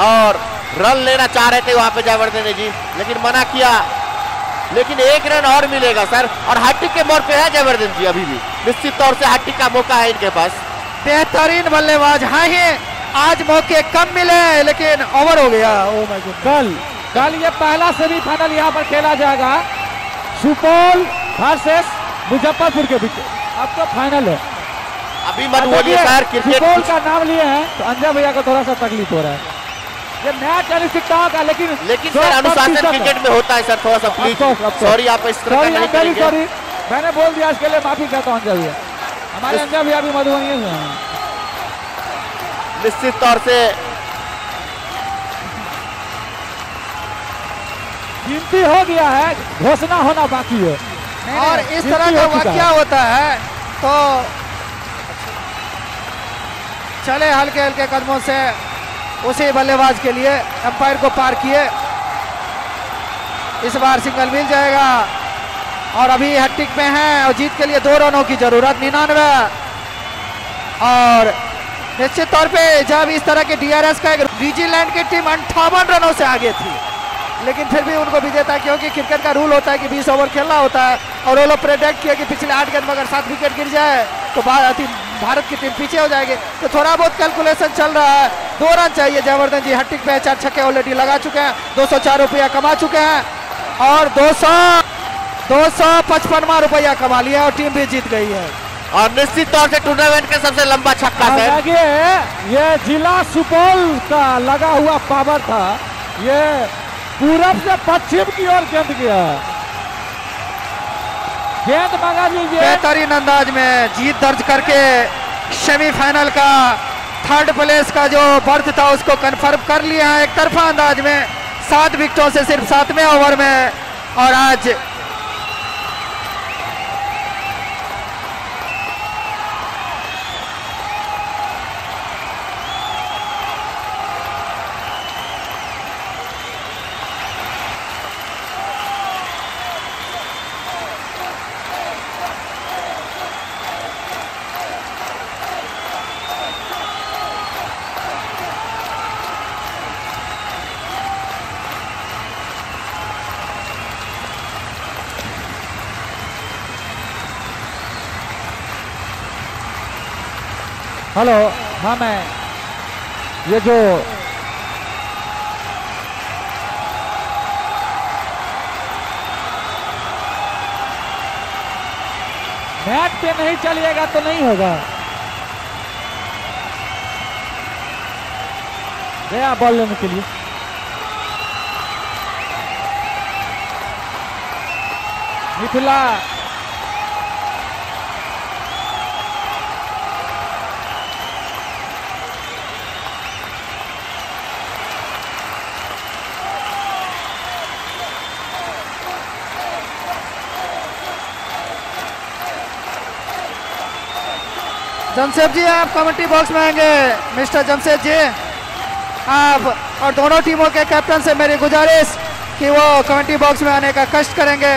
और रन लेना चाह रहे थे वहां पे जयवर्धने जी, लेकिन मना किया। लेकिन 1 रन और मिलेगा सर, और हैट्रिक के मोड़ पे है जयवर्धन जी अभी भी। निश्चित तौर से हैट्रिक का मौका है इनके पास। बेहतरीन बल्लेबाज हैं। आज मौके कम मिले लेकिन ओवर हो गया। Oh my God. कल ये पहला सेमीफाइनल यहाँ पर खेला जाएगा, सुपौल वर्सेस मुजफ्फरपुर के बीच। अब तो फाइनल है। अभी मत बोलिए सर, क्रिकेट सुपौल का नाम लिए हैं तो अंजय भैया को थोड़ा सा तकलीफ हो रहा है। ये मैच अनिश्चितता का, लेकिन सर अनुशासन क्रिकेट में होता है सर। थोड़ा सा प्लीज, सॉरी आप इस तरह नहीं करेंगे। सॉरी, मैंने बोल दिया, इसके लिए माफी चाहता हूँ अंजय भैया। हमारे अंजय भैया भी मधुबनी से हैं। निश्चित तौर से गिनती हो गया है, घोषणा होना बाकी है। और इस तरह का वाकया होता है तो चले हल्के हल्के कदमों से उसी बल्लेबाज के लिए, अंपायर को पार किए। इस बार सिंगल मिल जाएगा और अभी हैट्रिक में है और जीत के लिए 2 रनों की जरूरत, 99। और निश्चित तौर पे जब इस तरह के डीआरएस का, न्यूजीलैंड की टीम 58 रनों से आगे थी, लेकिन फिर भी उनको विजेता, क्योंकि क्रिकेट का रूल होता है कि 20 ओवर खेलना होता है। और वो लोग प्रेडिक्ट किया कि पिछले 8 गेंद में अगर 7 विकेट गिर जाए तो भारत की टीम पीछे हो जाएगी। तो थोड़ा बहुत कैलकुलेशन चल रहा है। 2 रन चाहिए। जयवर्धन जी हैट्रिक पे 4 छक्के ऑलरेडी लगा चुके हैं, 204 रुपया कमा चुके हैं और 255वां रुपया कमा लिया और टीम भी जीत गई है। और निश्चित तौर से टूर्नामेंट का सबसे लंबा छक्का है। ये जिला सुपौल का लगा हुआ पावर था, ये पूरब से पश्चिम की ओर गेंद गया। गेंद मंगा लीजिए। बेहतरीन अंदाज में जीत दर्ज करके सेमीफाइनल का थर्ड प्लेस का जो बर्थ था उसको कंफर्म कर लिया है एक तरफा अंदाज में 7 विकेटों से सिर्फ 7वें ओवर में। और आज हेलो, हाँ मैं ये जो मैट पे नहीं चलिएगा तो नहीं होगा। गया बॉल लेने के लिए। मिथिला जमशेद जी आप कमेंट्री बॉक्स में आएंगे। मिस्टर जमशेद जी आप और दोनों टीमों के कैप्टन से मेरी गुजारिश कि वो कमेंट्री बॉक्स में आने का कष्ट करेंगे।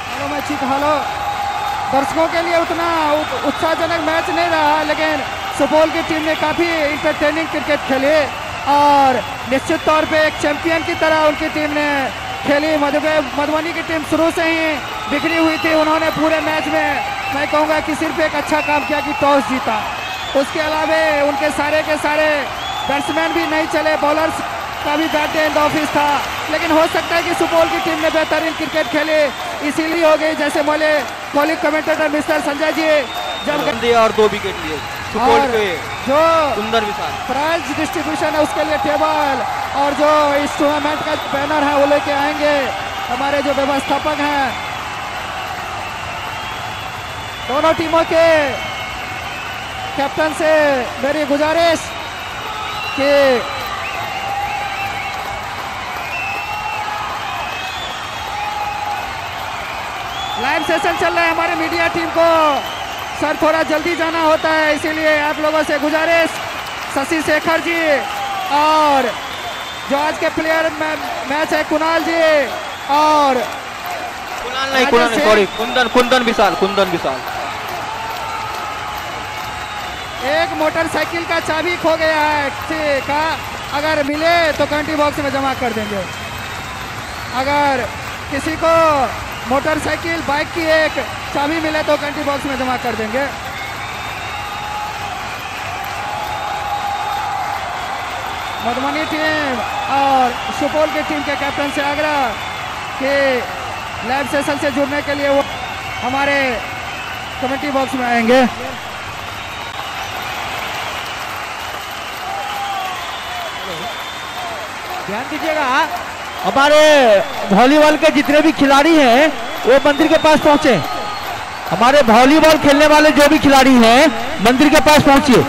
हेलो मैं ठीक, हेलो दर्शकों के लिए उतना उत्साहजनक मैच नहीं रहा, लेकिन सुपौल की टीम ने काफ़ी इंटरटेनिंग क्रिकेट खेली और निश्चित तौर पे एक चैंपियन की तरह उनकी टीम ने खेली। मधुबनी की टीम शुरू से ही बिखरी हुई थी। उन्होंने पूरे मैच में मैं कहूँगा कि सिर्फ एक अच्छा काम किया कि टॉस जीता। उसके अलावा उनके सारे के सारे बैट्समैन भी नहीं चले, बॉलर्स का भी बैट एंड ऑफिस था, लेकिन हो सकता है कि सुपौल की टीम ने बेहतरीन क्रिकेट खेली, इसीलिए हो गई। जैसे बोले calling commentator mister Sanjay ji जब और 2 विकेट लिए सुपौल के जो सुंदर विशाल प्राइज डिस्ट्रीब्यूशन है उसके लिए टेबल और जो इस टूर्नामेंट का बैनर है वो लेके आएंगे हमारे जो व्यवस्थापक हैं। दोनों टीमों के कैप्टन से मेरी गुजारिश कि लाइव सेशन चल रहा है, हमारे मीडिया टीम को सर थोड़ा जल्दी जाना होता है, इसीलिए आप लोगों से गुजारिश। शशि शेखर जी और जो आज के प्लेयर मैच है कुणाल जी और कुणाल नहीं सॉरी कुंदन विशाल। एक मोटरसाइकिल का चाबी खो गया है किसी का, अगर मिले तो कमेंट्री बॉक्स में जमा कर देंगे। अगर किसी को मोटरसाइकिल बाइक की एक चाबी मिले तो कमेंट्री बॉक्स में जमा कर देंगे। मधुबनी टीम और सुपौल की टीम के कैप्टन से आग्रह कि लाइव सेशन से जुड़ने के लिए वो हमारे कमेंट्री बॉक्स में आएंगे। ध्यान दीजिएगा, हमारे वॉलीबॉल के जितने भी खिलाड़ी हैं वो मंदिर के पास पहुंचे। हमारे वॉलीबॉल खेलने वाले जो भी खिलाड़ी हैं मंदिर के पास पहुंचिए।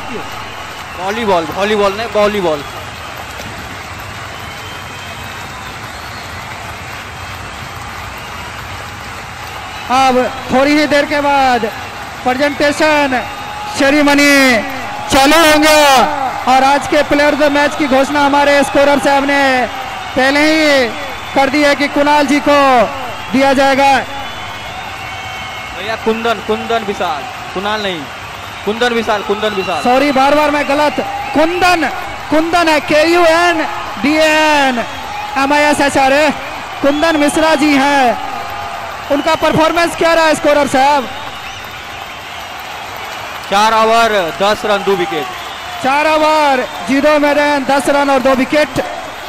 वॉलीबॉल अब थोड़ी ही देर के बाद प्रेजेंटेशन सेरेमनी चालू होंगे और आज के प्लेयर ऑफ द मैच की घोषणा हमारे स्कोरर साहब ने पहले ही कर दी है कि कुणाल जी को दिया जाएगा। भैया कुंदन विशाल, कुणाल नहीं, कुंदन विशाल। सॉरी, बार मैं गलत, कुंदन है KUNDN MISHR। कुंदन मिश्रा जी हैं। उनका परफॉर्मेंस क्या रहा स्कोरर साहब? 4 ओवर 10 रन 2 विकेट। 4 ओवर 0 में रन 10 रन और 2 विकेट।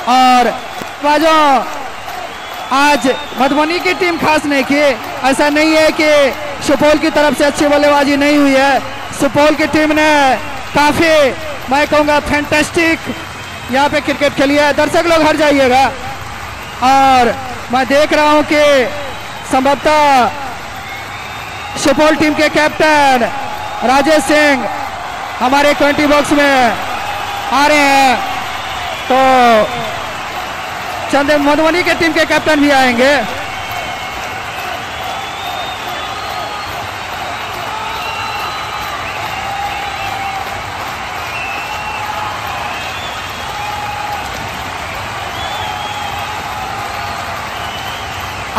और बाजों आज मधुबनी की टीम खास नहीं की, ऐसा नहीं है कि सुपौल की तरफ से अच्छी बल्लेबाजी नहीं हुई है। सुपौल की टीम ने काफी मैं कहूँगा फैंटास्टिक यहाँ पे क्रिकेट खेली है। दर्शक लोग हट जाइएगा। और मैं देख रहा हूं कि संभवतः सुपौल टीम के कैप्टन राजेश सिंह हमारे 20 बॉक्स में आ रहे हैं, तो चंदन मधुबनी के टीम के कैप्टन भी आएंगे।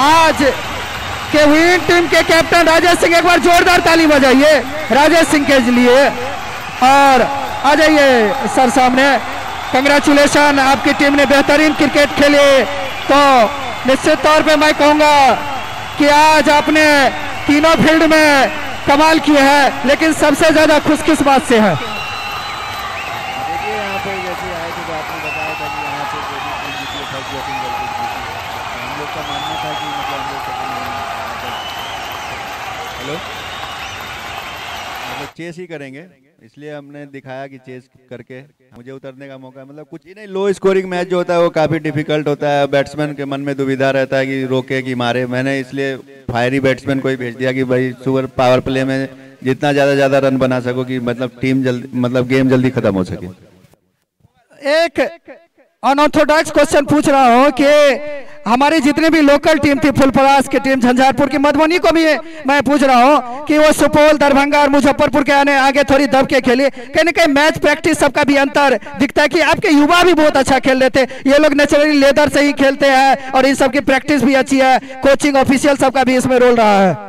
आज के विन टीम के कैप्टन राजेश सिंह, एक बार जोरदार ताली बजाइए राजेश सिंह के लिए। और आ जाइए सर सामने। कंग्रेचुलेशन, आपकी टीम ने बेहतरीन क्रिकेट खेली। तो निश्चित तौर पे मैं कहूंगा कि आज आपने तीनों फील्ड में कमाल किया है, लेकिन सबसे ज्यादा खुश किस बात से है? देखिए यहाँ पे जैसे आए थे तो आपने बताया था कि यहाँ पे जो भी टीम जीती है फर्स्ट बैटिंग करके जीती है। हम लोग का मानना था कि मतलब हम लोग हेलो मतलब चेस ही करेंगे, इसलिए हमने दिखाया कि चेस करके मुझे उतरने का मौका, मतलब कुछ ही नहीं। लो स्कोरिंग मैच जो होता है वो काफ़ी डिफिकल्ट होता है, बैट्समैन के मन में दुविधा रहता है कि रोके कि मारे। मैंने इसलिए फायरी बैट्समैन को ही भेज दिया कि भाई सुपर पावर प्ले में जितना ज़्यादा रन बना सको कि मतलब टीम जल्दी, मतलब गेम जल्दी खत्म हो सके। एक अनऑर्थोडॉक्स क्वेश्चन पूछ रहा हूं कि हमारी जितनी भी लोकल टीम थी, फुलपरास की टीम, झंझारपुर की, मधुबनी को भी मैं पूछ रहा हूं कि वो सुपौल, दरभंगा और मुजफ्फरपुर के आगे थोड़ी दब के खेली। कहीं ना कहीं मैच प्रैक्टिस सबका भी अंतर दिखता है कि आपके युवा भी बहुत अच्छा खेल रहे थे। ये लोग नेचुरली लेदर से ही खेलते हैं और इन सबकी प्रैक्टिस भी अच्छी है, कोचिंग ऑफिशियल सबका भी इसमें रोल रहा है।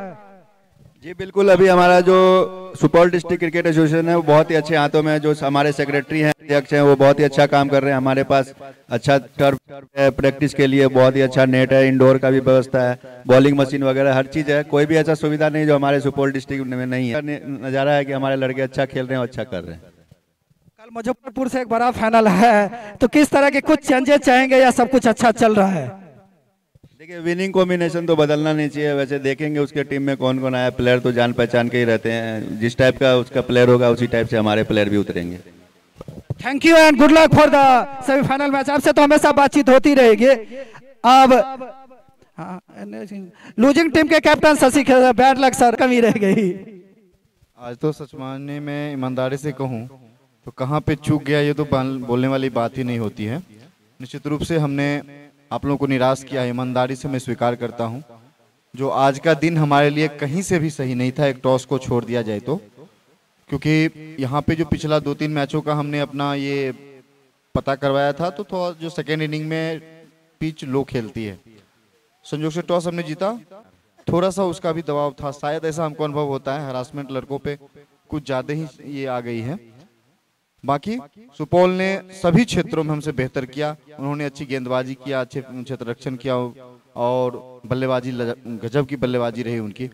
जी बिल्कुल, अभी हमारा जो सुपौल डिस्ट्रिक्ट क्रिकेट एसोसिएशन है वो बहुत ही अच्छे हाथों में है। जो हमारे सेक्रेटरी हैं, अध्यक्ष हैं, वो बहुत ही अच्छा काम कर रहे हैं। हमारे पास अच्छा टर्फ है, प्रैक्टिस के लिए बहुत ही अच्छा नेट है, इंडोर का भी व्यवस्था है, बॉलिंग मशीन वगैरह हर चीज़ है। कोई भी ऐसा सुविधा नहीं जो हमारे सुपौल डिस्ट्रिक्ट में नहीं है। नज़ारा है कि हमारे लड़के अच्छा खेल रहे हैं और अच्छा कर रहे हैं। कल मुजफ्फरपुर से एक बड़ा फाइनल है, तो किस तरह के कुछ चेंजेस चाहेंगे या सब कुछ अच्छा चल रहा है? देखिए विनिंग कॉम्बिनेशन तो बदलना नहीं चाहिए। वैसे देखेंगे उसके टीम में कौन कौन आया, प्लेयर तो जान पहचान के ही रहते हैं। जिस टाइप का उसका प्लेयर होगा उसी टाइप से हमारे प्लेयर भी उतरेंगे। Thank you and good luck for the semifinal match. आपसे तो हमेशा बातचीत होती रहेगी। अब लूजिंग टीम के कैप्टन शशि खेल, बैड लक सर, कमी रह गई। आज तो सच मानने में ईमानदारी से कहूँ तो कहाँ पे चूक गया ये तो बोलने वाली बात ही नहीं होती है। निश्चित रूप से हमने आप लोगों को निराश किया, ईमानदारी से मैं स्वीकार करता हूं। जो आज का दिन हमारे लिए कहीं से भी सही नहीं था, एक टॉस को छोड़ दिया जाए तो, क्योंकि यहाँ पे जो पिछला 2-3 मैचों का हमने अपना ये पता करवाया था, तो थोड़ा जो सेकेंड इनिंग में पिच लो खेलती है, संयोग से टॉस हमने जीता, थोड़ा सा उसका भी दबाव था, शायद ऐसा हमको अनुभव होता है। हरासमेंट लड़कों पे कुछ ज़्यादा ही ये आ गई है। बाकी सुपौल ने सभी क्षेत्रों में हमसे बेहतर किया। उन्होंने अच्छी गेंदबाजी किया, अच्छे क्षेत्र रक्षण किया और बल्लेबाजी गजब की बल्लेबाजी रही उनकी।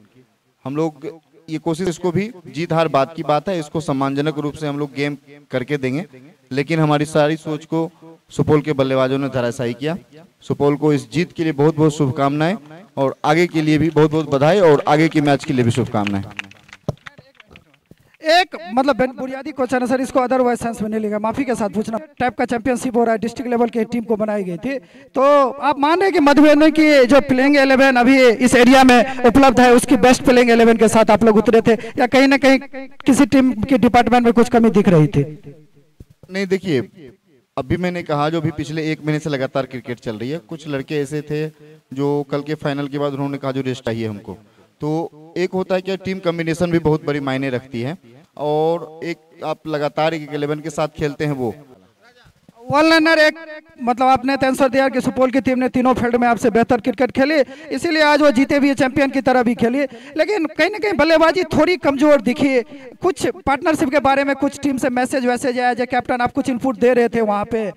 हम लोग ये कोशिश, इसको भी जीत हार बात की बात है, इसको सम्मानजनक रूप से हम लोग गेम करके देंगे, लेकिन हमारी सारी सोच को सुपौल के बल्लेबाजों ने धराशायी किया। सुपौल को इस जीत के लिए बहुत बहुत शुभकामनाएं और आगे के लिए भी बहुत बहुत बधाई और आगे के मैच के लिए भी शुभकामनाएं। एक मतलब बुनियादी क्वेश्चन है सर, इसको अदरवाइज सेंस में नहीं लेगा, माफी के साथ पूछना। टाइप का चैंपियनशिप हो रहा है, डिस्ट्रिक्ट लेवल की टीम को बनाई गई थी, तो आप मान रहे हैं कि मधुबनी की जो प्लेइंग 11 अभी इस एरिया में उपलब्ध है, उसकी बेस्ट प्लेइंग 11 के साथ आप लोग उतरे थे, या कहीं ना कहीं किसी टीम के डिपार्टमेंट में कुछ कमी दिख रही थी? नहीं, देखिए अभी मैंने कहा जो भी पिछले 1 महीने से लगातार क्रिकेट चल रही है, कुछ लड़के ऐसे थे जो कल के फाइनल के बाद उन्होंने कहा जो रेस्ट चाहिए हमको। तो एक होता है कि टीम कॉम्बिनेशन भी बहुत बड़ी मायने रखती है, और एक आप लगातार एक 11 के साथ खेलते हैं वो वन रनर एक मतलब आपने आंसर दिया कि सुपौल की टीम ने तीनों फील्ड में आपसे बेहतर क्रिकेट खेली, इसीलिए आज वो जीते भी चैंपियन की तरह भी खेली, लेकिन कहीं ना कहीं बल्लेबाजी थोड़ी कमजोर दिखी। कुछ पार्टनरशिप के बारे में कुछ टीम से मैसेज वैसेज आया, जो कैप्टन आप कुछ इनपुट दे रहे थे वहां पे?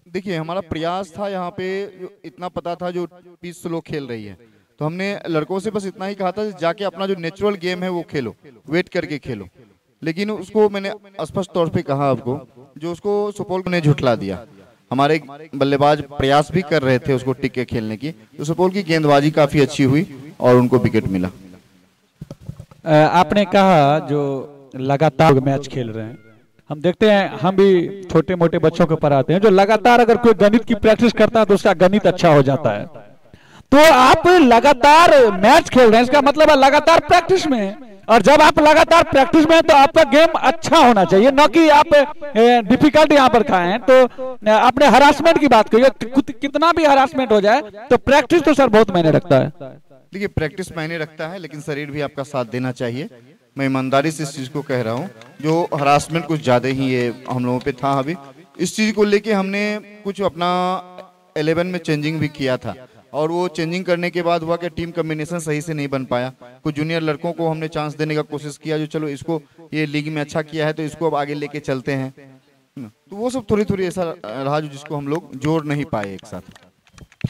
देखिए हमारा प्रयास था, यहाँ पे इतना पता था जो पिच स्लो खेल रही है, तो हमने लड़कों से बस इतना ही कहा था जाके अपना जो नेचुरल गेम है वो खेलो, वेट करके खेलो। लेकिन उसको मैंने स्पष्ट तौर पे कहा आपको, जो उसको सुपौल ने झुठला दिया। हमारे बल्लेबाज प्रयास भी कर रहे थे उसको टिक के खेलने की, तो सुपौल की गेंदबाजी काफी अच्छी हुई और उनको विकेट मिला। आपने कहा जो लगातार मैच खेल रहे हैं, हम देखते हैं, हम भी छोटे मोटे बच्चों को पढ़ाते हैं, जो लगातार अगर कोई गणित की प्रैक्टिस करता है तो उसका गणित अच्छा हो जाता है। तो आप लगातार मैच खेल रहे हैं, इसका मतलब है लगातार प्रैक्टिस में है। और जब आप लगातार प्रैक्टिस में हैं तो आपका गेम अच्छा होना चाहिए, न कि आप डिफिकल्ट यहाँ पर खाए हैं। तो आपने हरासमेंट की बात कही, कितना भी हरासमेंट हो जाए तो प्रैक्टिस तो सर बहुत मायने रखता है। देखिए प्रैक्टिस मायने रखता है, लेकिन शरीर भी आपका साथ देना चाहिए। मैं ईमानदारी से इस चीज़ को कह रहा हूँ, जो हरासमेंट कुछ ज़्यादा ही ये हम लोगों पे था। अभी इस चीज़ को लेके हमने कुछ अपना 11 में चेंजिंग भी किया था, और वो चेंजिंग करने के बाद हुआ कि टीम कम्बिनेशन सही से नहीं बन पाया। कुछ जूनियर लड़कों को हमने चांस देने का कोशिश किया, जो चलो इसको ये लीग में अच्छा किया है तो इसको अब आगे लेके चलते हैं। तो वो सब थोड़ी थोड़ी ऐसा रहा जो जिसको हम लोग जोड़ नहीं पाए एक साथ।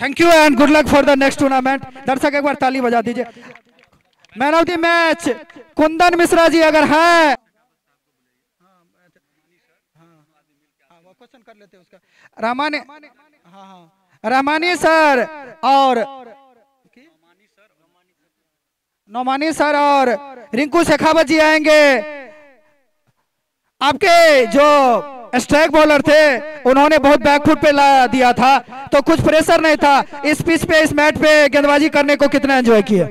Thank you and good luck for the next tournament. दर्शक एक बार ताली बजा दीजिए। Man of the match Kundan Mishra ji अगर हैं, क्वेश्चन कर लेते हैं उसका। रहमानी सर और नोमानी सर और रिंकू शेखावत जी आएंगे। आपके जो स्ट्राइक बॉलर थे उन्होंने बहुत बैकफुट पे ला दिया था, तो कुछ प्रेशर नहीं था। इस पिच पे, इस मैच पे गेंदबाजी करने को कितना एंजॉय किया?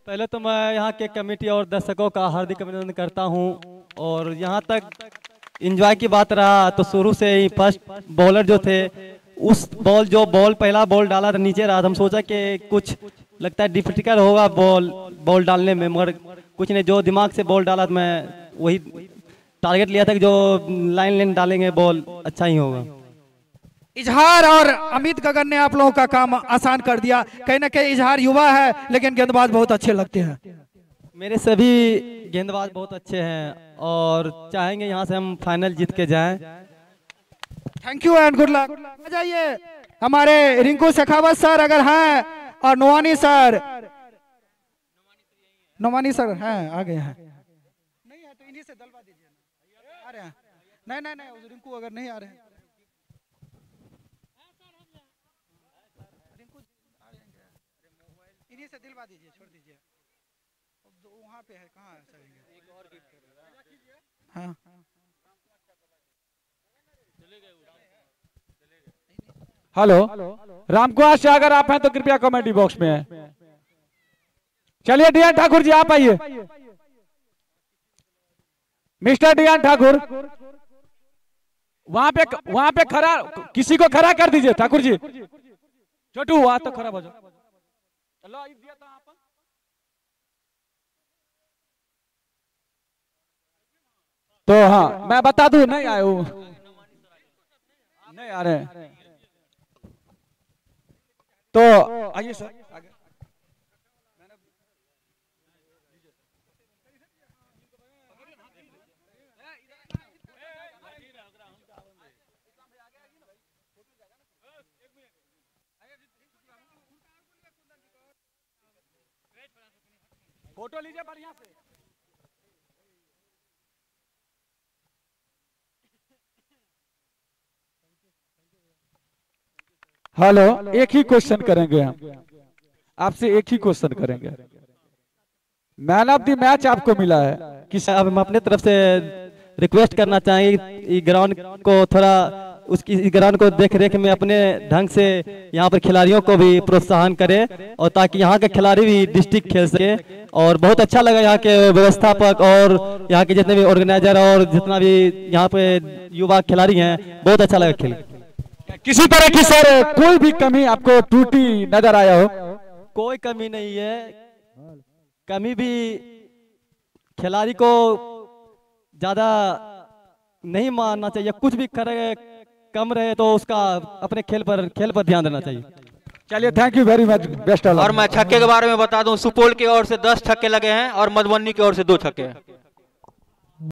पहले तो मैं यहाँ के कमेटी और दर्शकों का हार्दिक अभिनंदन करता हूँ। और यहाँ तक एंजॉय की बात रहा तो शुरू से ही फर्स्ट बॉलर जो थे, उस बॉल पहला बॉल डाला था नीचे रहा था। हम सोचा कि कुछ लगता है डिफिकल्ट होगा बॉल डालने में, मगर कुछ नहीं, जो दिमाग से बॉल डाला मैं वही टारगेट लिया था कि जो लाइन डालेंगे बॉल अच्छा ही होगा। इजहार और अमित गगन ने आप लोगों का काम आसान कर दिया। कहीं ना कहीं इजहार युवा है लेकिन गेंदबाज बहुत अच्छे लगते हैं। मेरे सभी गेंदबाज बहुत अच्छे हैं और चाहेंगे यहाँ से हम फाइनल जीत के जाएं। Thank you and good luck. आ जाइए हमारे रिंकू शेखावत सर अगर हैं, और नोमानी सर हैं, आ गए हैं। नहीं है तो इन्हीं से दलवा दीजिए। आ रहे हैं? नहीं, रिंकू अगर नहीं आ रहे हैं, इन्हीं से दिलवा दीजिए, छोड़ दीजिए। वहाँ पे है, कहाँ है सर? हाँ, हेलो रामकुमार शाह, अगर आप हैं तो कृपया कमेंटी बॉक्स में है। चलिए डीएन ठाकुर जी आप आइए। मिस्टर डीएन ठाकुर वहां पे खड़ा, किसी को खड़ा कर दीजिए। ठाकुर जी, छोटू वहां तो खड़ा हो जाओ। तो हाँ मैं बता दूं, नहीं आए वो, नहीं आ रहे। तो आइए सर आगे। फोटो लीजिए बढ़िया से। हेलो, एक ही क्वेश्चन करेंगे हम आपसे, एक ही क्वेश्चन करेंगे। मैन ऑफ द मैच आपको मिला है, किस अब हम अपने तरफ से रिक्वेस्ट करना चाहेंगे ग्राउंड को थोड़ा, उसकी ग्राउंड को देख रेख में अपने ढंग से यहाँ पर खिलाड़ियों को भी प्रोत्साहन करें, और ताकि यहाँ के खिलाड़ी भी डिस्ट्रिक्ट खेल सके। और बहुत अच्छा लगा यहाँ के व्यवस्थापक और यहाँ के जितने भी ऑर्गेनाइजर और जितना भी यहाँ पे युवा खिलाड़ी हैं, बहुत अच्छा लगा खेल। किसी तरह की सर कोई भी कमी आपको त्रुटि नजर आया हो? कोई कमी नहीं है, कमी भी खिलाड़ी को ज्यादा नहीं मानना चाहिए। कुछ भी करे कम रहे तो उसका अपने खेल पर ध्यान देना चाहिए। चलिए thank you very much, best of luck. और मैं छक्के के बारे में बता दूं, सुपौल की ओर से 10 छक्के लगे हैं और मधुबनी की ओर से 2 छक्के हैं।